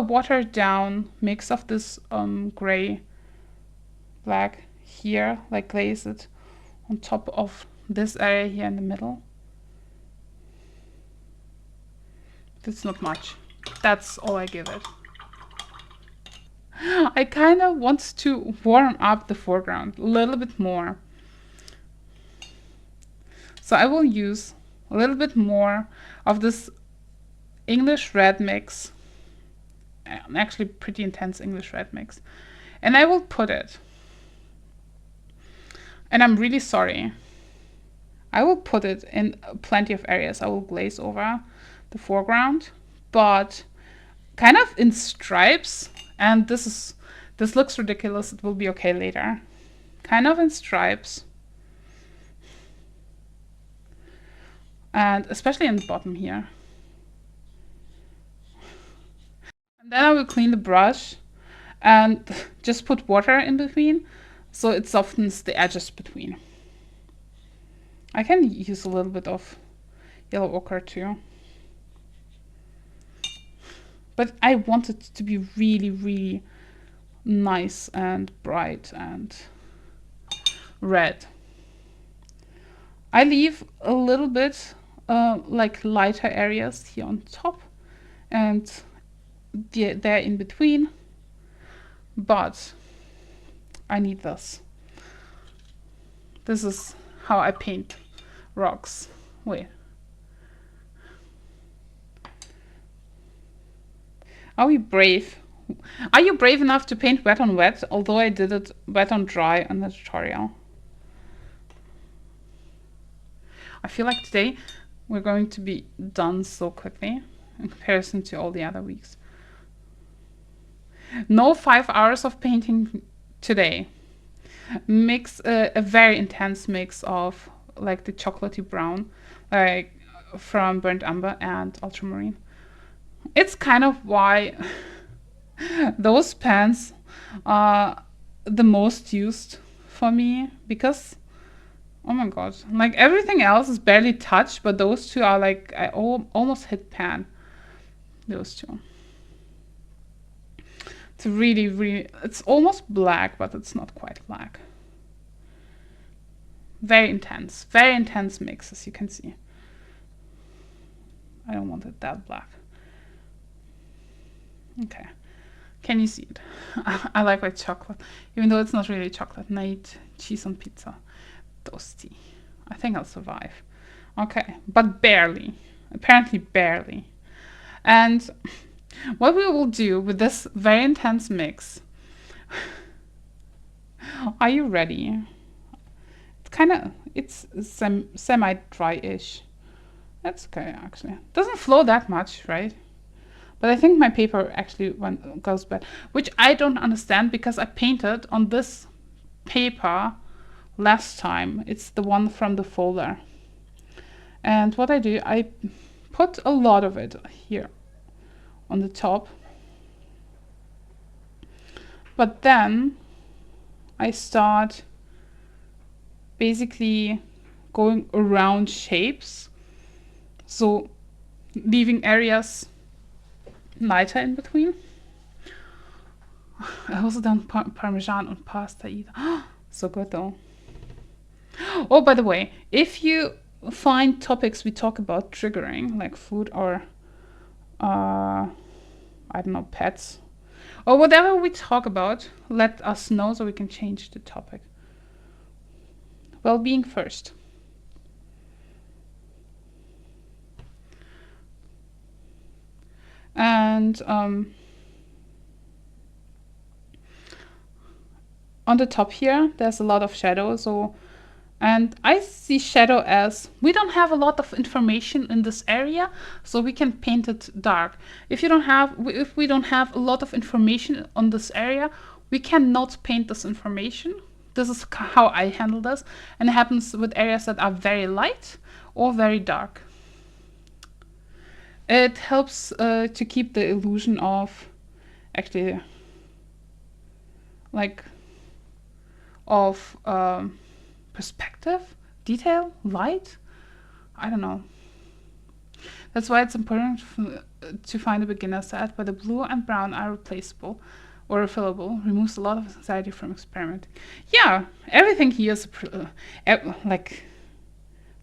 watered down mix of this gray black here, like glaze it on top of this area here in the middle. That's not much. That's all I give it. I kind of want to warm up the foreground a little bit more. So I will use a little bit more of this English red mix, actually pretty intense English red mix, and I will put it, and I'm really sorry, I will put it in plenty of areas. I will glaze over the foreground, but kind of in stripes, and this looks ridiculous, it will be okay later, kind of in stripes, and especially in the bottom here. And then I will clean the brush and just put water in between so it softens the edges between. I can use a little bit of yellow ochre too, but I want it to be really, really nice and bright and red. I leave a little bit like lighter areas here on top and there in between, but I need this. This is how I paint rocks. Wait. Are we brave? Are you brave enough to paint wet on wet, although I did it wet on dry on the tutorial? I feel like today we're going to be done so quickly in comparison to all the other weeks. No 5 hours of painting today. Mix a very intense mix of like the chocolatey brown, like from burnt umber and ultramarine. It's kind of why those pens are the most used for me, because oh my god, like everything else is barely touched, but those two are like, I almost hit pan. Those two. It's really, really, it's almost black, but it's not quite black. Very intense mix, as you can see. I don't want it that black. Okay, can you see it? I like white chocolate, even though it's not really chocolate. And I eat cheese on pizza. Toasty. I think I'll survive. Okay, but barely. Apparently barely. And what we will do with this very intense mix, are you ready? It's semi-dry-ish. That's okay, actually. Doesn't flow that much, right? But I think my paper actually goes bad, which I don't understand because I painted on this paper last time. It's the one from the folder. And what I do, I put a lot of it here on the top. But then I start basically going around shapes. So leaving areas lighter in between. I also done Parmesan on pasta either. So good though. Oh, by the way, if you find topics we talk about triggering, like food or I don't know, pets or whatever we talk about, let us know so we can change the topic. Well-being first. And on the top here, there's a lot of shadow. And I see shadow as we don't have a lot of information in this area, so we can paint it dark. If we don't have a lot of information on this area, we cannot paint this information. This is how I handle this, and it happens with areas that are very light or very dark. It helps to keep the illusion of actually like of perspective, detail, light. I don't know. That's why it's important to find a beginner set where the blue and brown are replaceable or refillable. Removes a lot of anxiety from experimenting. Yeah, everything here is like.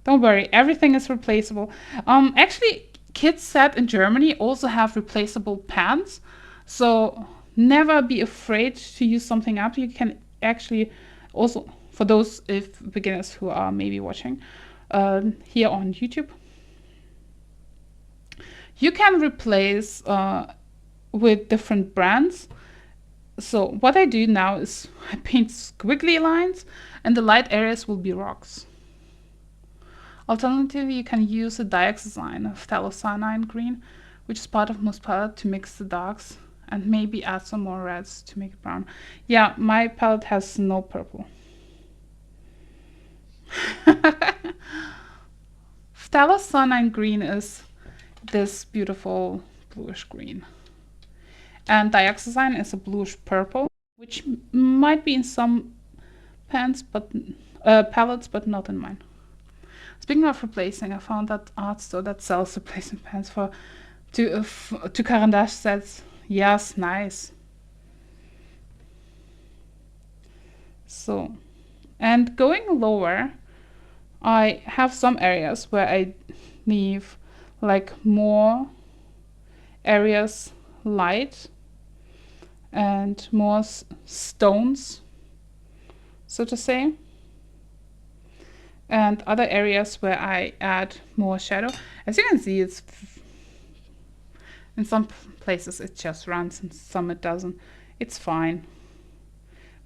Don't worry, everything is replaceable. Actually, kids set in Germany also have replaceable pans, so never be afraid to use something up. You can actually also, for those beginners who are maybe watching here on YouTube, you can replace with different brands. So what I do now is I paint squiggly lines, and the light areas will be rocks. Alternatively, you can use a dioxazine of phthalocyanine green, which is part of most palette, to mix the darks and maybe add some more reds to make it brown. Yeah, my palette has no purple. Phthalocyanine green is this beautiful bluish green. And dioxazine is a bluish purple, which might be in some palettes, but not in mine. Speaking of replacing, I found that art store that sells replacement pens to Caran d'Ache sets. Yes, nice. So, and going lower, I have some areas where I leave like more areas light and more stones, so to say. And other areas where I add more shadow. As you can see, it's in some places it just runs, and some it doesn't. It's fine.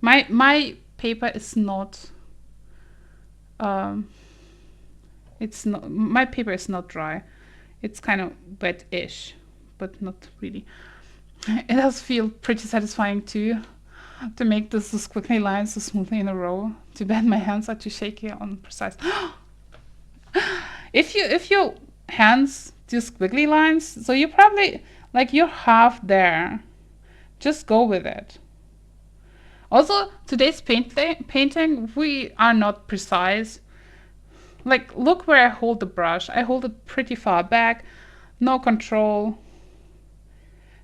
My paper is not. My paper is not dry. It's kind of wet-ish, but not really. It does feel pretty satisfying too, to make this squiggly lines so smoothly in a row. Too bad my hands are too shaky on precise. If your hands do squiggly lines, so you probably like you're half there. Just go with it. Also, today's painting, we are not precise. Like, look where I hold the brush. I hold it pretty far back, no control.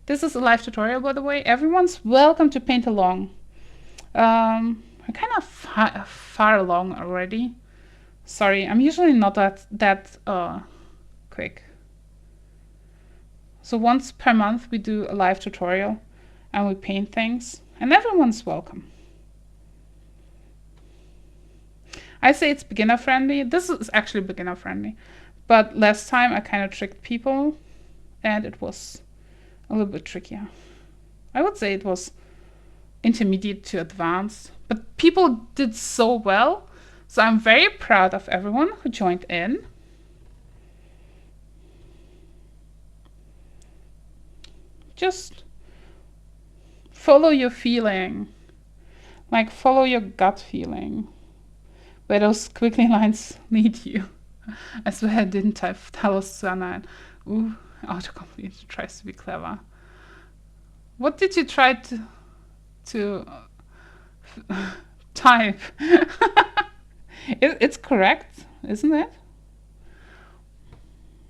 This is a live tutorial, by the way. Everyone's welcome to paint along. I'm kind of far along already. Sorry, I'm usually not that quick. So once per month we do a live tutorial and we paint things, and everyone's welcome. I say it's beginner friendly. This is actually beginner friendly, but last time I kind of tricked people and it was a little bit trickier. I would say it was intermediate to advanced, but people did so well, so I'm very proud of everyone who joined in. Just follow your feeling, like follow your gut feeling, where those squiggly lines lead you. I swear I didn't type phthalocyanine. Ooh, autocomplete tries to be clever. What did you try to type? It's correct, isn't it?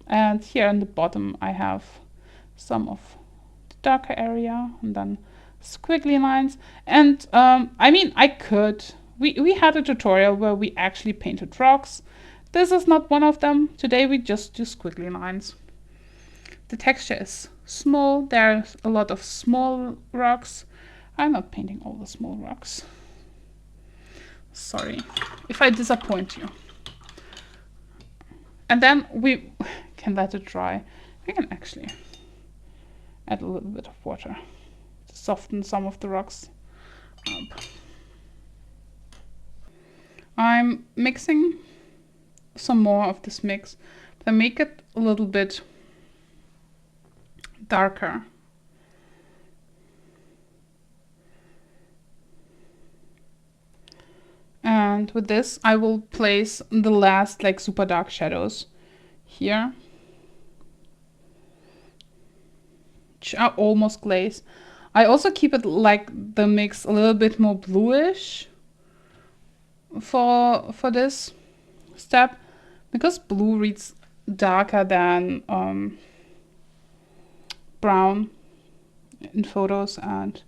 And here on the bottom I have some of darker area, and then squiggly lines. And I mean, I could. We had a tutorial where we actually painted rocks. This is not one of them. Today we just do squiggly lines. The texture is small. There's a lot of small rocks. I'm not painting all the small rocks. Sorry if I disappoint you. And then we can let it dry. We can actually add a little bit of water to soften some of the rocks up. I'm mixing some more of this mix, but I make it a little bit darker. And with this, I will place the last like super dark shadows here, which are almost glazed. I also keep it like the mix a little bit more bluish for this step, because blue reads darker than brown in photos, and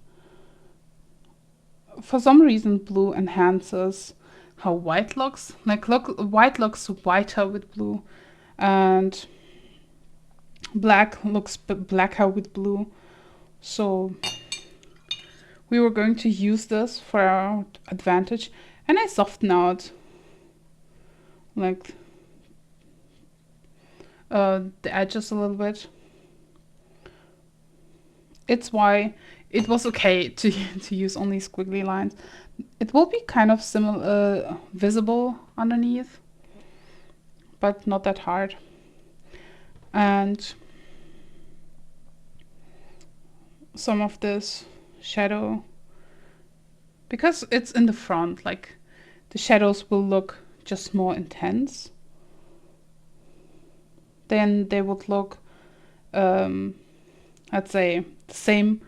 for some reason blue enhances how white looks. Like white looks whiter with blue, and black looks blacker with blue. So we were going to use this for our advantage, and I soften out like the edges a little bit. It's why it was okay to use only squiggly lines. It will be kind of similar, visible underneath, but not that hard. And some of this shadow, because it's in the front, like the shadows will look just more intense. Then they would look, let's say, the same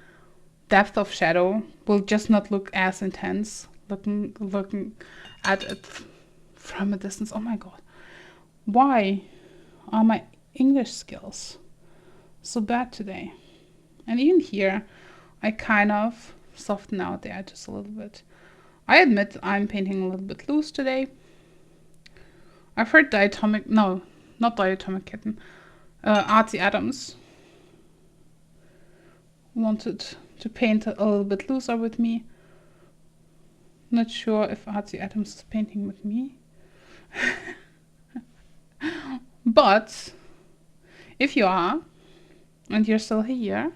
depth of shadow will just not look as intense looking at it from a distance. Oh my god, why are my English skills so bad today? And even here I kind of soften out the edges a little bit. I admit I'm painting a little bit loose today. I've heard Diatomic, no, not Diatomic Kitten, Artsy Adams wanted to paint a little bit looser with me. Not sure if Artsy Adams is painting with me. But if you are, and you're still here,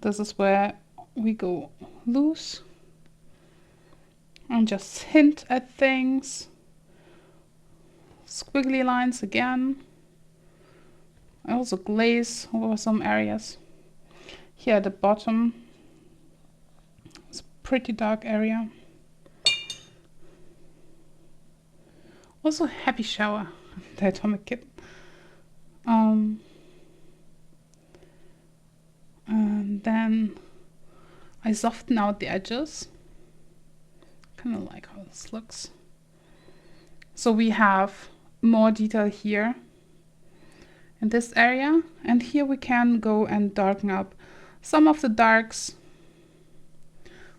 this is where we go loose and just hint at things. Squiggly lines again. I also glaze over some areas. Here at the bottom, it's a pretty dark area. Also happy shower, the Atomic Kitten. And then I soften out the edges. Kind of like how this looks. So we have more detail here in this area, and here we can go and darken up some of the darks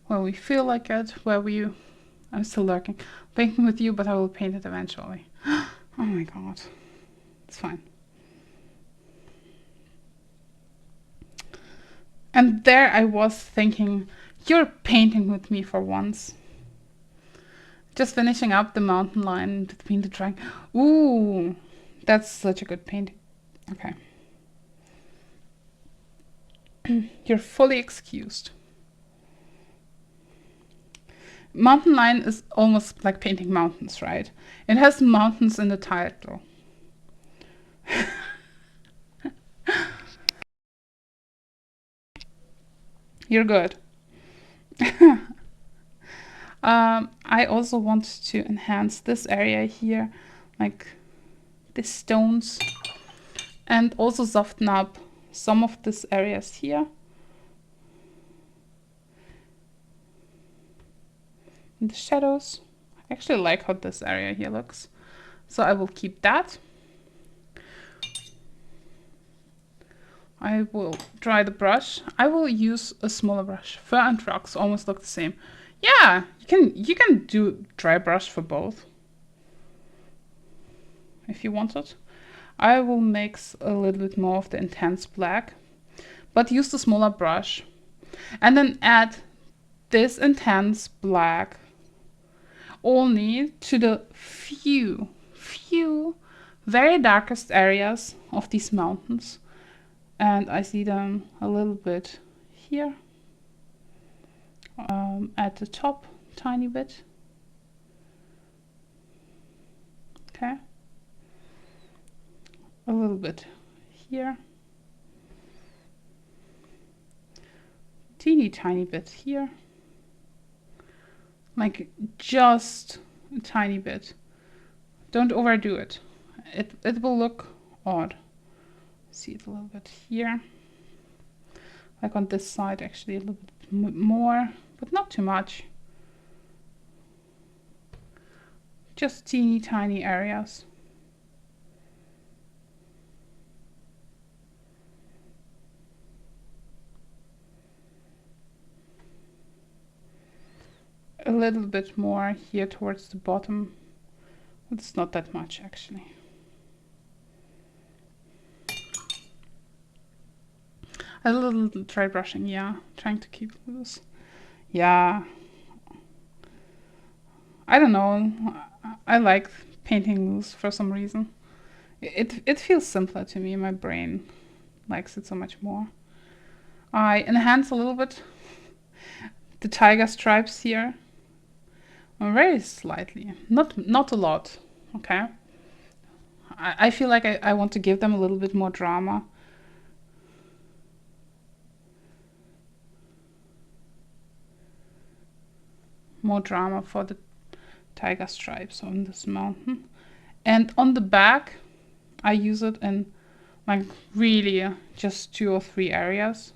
where we feel like it, I'm still lurking, painting with you, but I will paint it eventually. Oh my god, it's fine. And there I was thinking, you're painting with me for once. Just finishing up the mountain line between the drawing. Ooh, that's such a good painting. Okay. You're fully excused. Mountain line is almost like painting mountains, right? It has mountains in the title. You're good. I also want to enhance this area here, like the stones, and also soften up some of these areas here. And the shadows. I actually like how this area here looks, so I will keep that. I will dry the brush. I will use a smaller brush. Fur and rocks almost look the same. Yeah, you can do dry brush for both if you want it. I will mix a little bit more of the intense black, but use the smaller brush. And then add this intense black only to the few very darkest areas of these mountains. And I see them a little bit here, at the top, tiny bit. Okay. A little bit here. Teeny tiny bit here. Like just a tiny bit. Don't overdo it. It will look odd. See it a little bit here. Like on this side actually a little bit more, but not too much. Just teeny tiny areas. A little bit more here towards the bottom. It's not that much actually. A little dry brushing, yeah. Trying to keep loose. Yeah. I don't know. I like painting loose for some reason. It feels simpler to me. My brain likes it so much more. I enhance a little bit the tiger stripes here. Very slightly. Not a lot. Okay. I feel like I want to give them a little bit more drama. More drama for the tiger stripes on this mountain. And on the back, I use it in like really just 2 or 3 areas.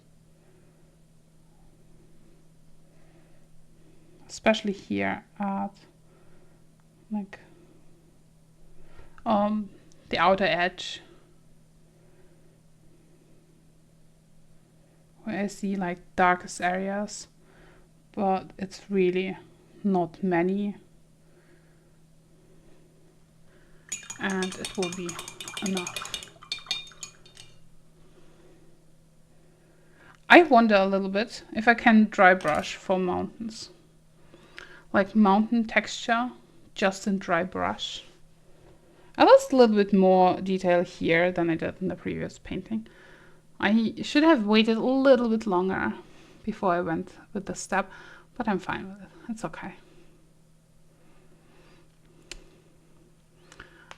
Especially here at like the outer edge, where I see like darkest areas, but it's really not many, and it will be enough. I wonder a little bit if I can dry brush for mountains, like mountain texture just in dry brush. I lost a little bit more detail here than I did in the previous painting. I should have waited a little bit longer before I went with this step, but I'm fine with it. It's okay.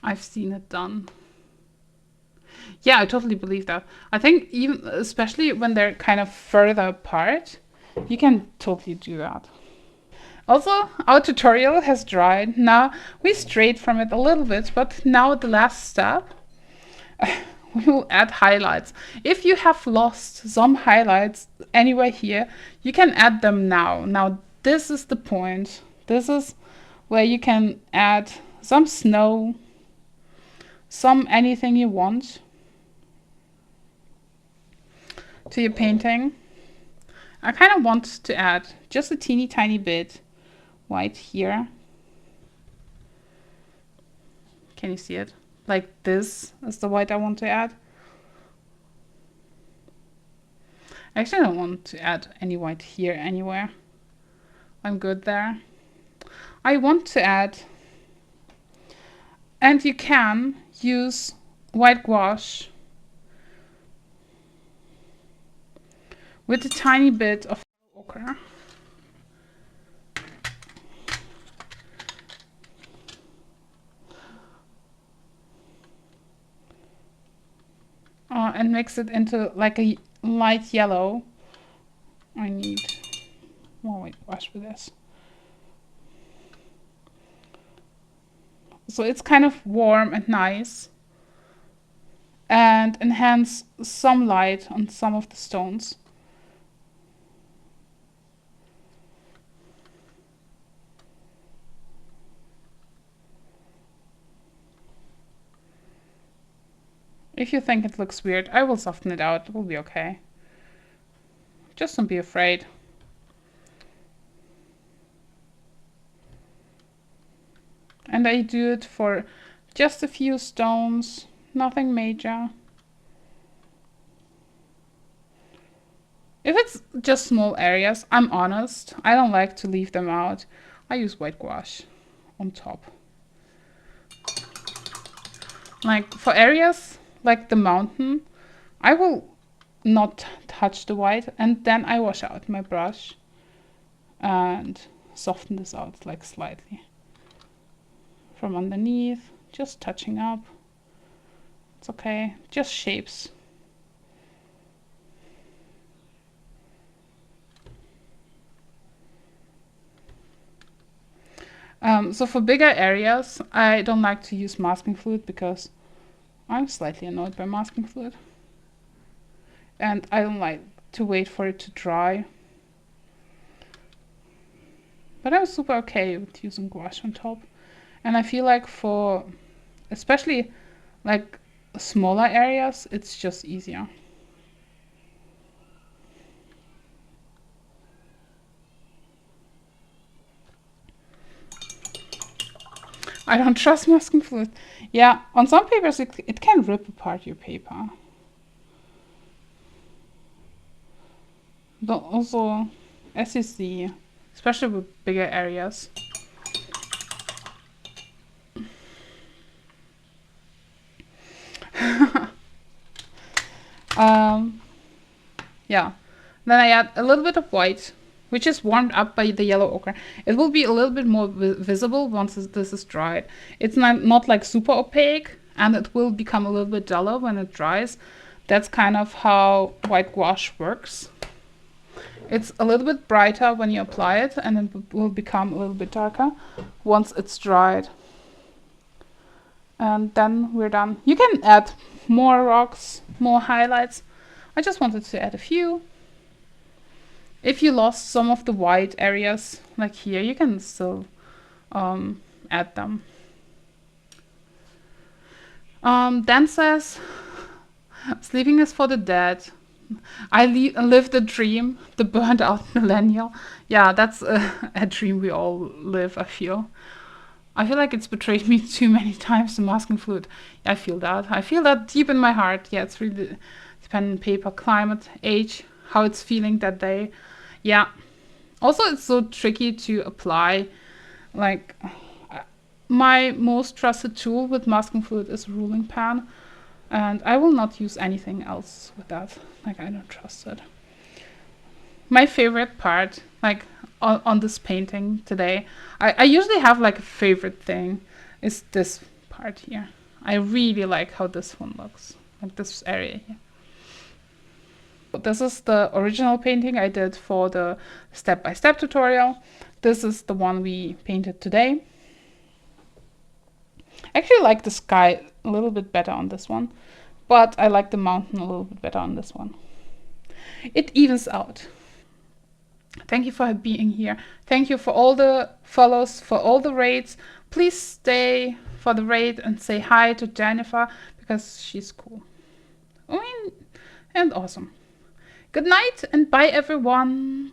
I've seen it done. Yeah, I totally believe that. I think even, especially when they're kind of further apart, you can totally do that. Also, our tutorial has dried. Now we strayed from it a little bit, but now the last step, we will add highlights. If you have lost some highlights anywhere here, you can add them now. Now this is the point. This is where you can add some snow, some anything you want to your painting. I kind of want to add just a teeny tiny bit white here. Can you see it? Like this is the white I want to add. Actually, I don't want to add any white here anywhere. I'm good there. I want to add, and you can use white gouache with a tiny bit of ochre. And mix it into like a light yellow. I need more white gouache for this. So it's kind of warm and nice, and enhance some light on some of the stones. If you think it looks weird, I will soften it out. It will be okay. Just don't be afraid. And I do it for just a few stones, nothing major. If it's just small areas, I'm honest, I don't like to leave them out. I use white gouache on top. Like for areas like the mountain, I will not touch the white, and then I wash out my brush and soften this out like slightly. From underneath, just touching up. It's okay, just shapes. So for bigger areas, I don't like to use masking fluid because I'm slightly annoyed by masking fluid. And I don't like to wait for it to dry. But I'm super okay with using gouache on top. And I feel like for, especially like smaller areas, it's just easier. I don't trust masking fluid. Yeah, on some papers it can rip apart your paper. But also, as you see, especially with bigger areas. Yeah, then I add a little bit of white, which is warmed up by the yellow ochre. It will be a little bit more visible once this is dried. It's not like super opaque, and it will become a little bit duller when it dries. That's kind of how white gouache works. It's a little bit brighter when you apply it, and it will become a little bit darker once it's dried. And then we're done. You can add more rocks, more highlights. I just wanted to add a few. If you lost some of the white areas, like here, you can still add them. Dan says, sleeping is for the dead. I live the dream, the burned out millennial. Yeah, that's a dream we all live, I feel. I feel like it's betrayed me too many times, the masking fluid. Yeah, I feel that. I feel that deep in my heart. Yeah, it's really dependent on paper, climate, age, how it's feeling that day. Yeah. Also, it's so tricky to apply. Like, my most trusted tool with masking fluid is a ruling pen. And I will not use anything else with that. Like, I don't trust it. My favorite part, like on this painting today, I usually have like a favorite thing, is this part here. I really like how this one looks, like this area here. This is the original painting I did for the step-by-step tutorial. This is the one we painted today. I actually like the sky a little bit better on this one, but I like the mountain a little bit better on this one. It evens out. Thank you for being here. Thank you for all the follows, for all the raids. Please stay for the raid and say hi to Jennifer because she's cool. I mean, and awesome. Good night and bye everyone.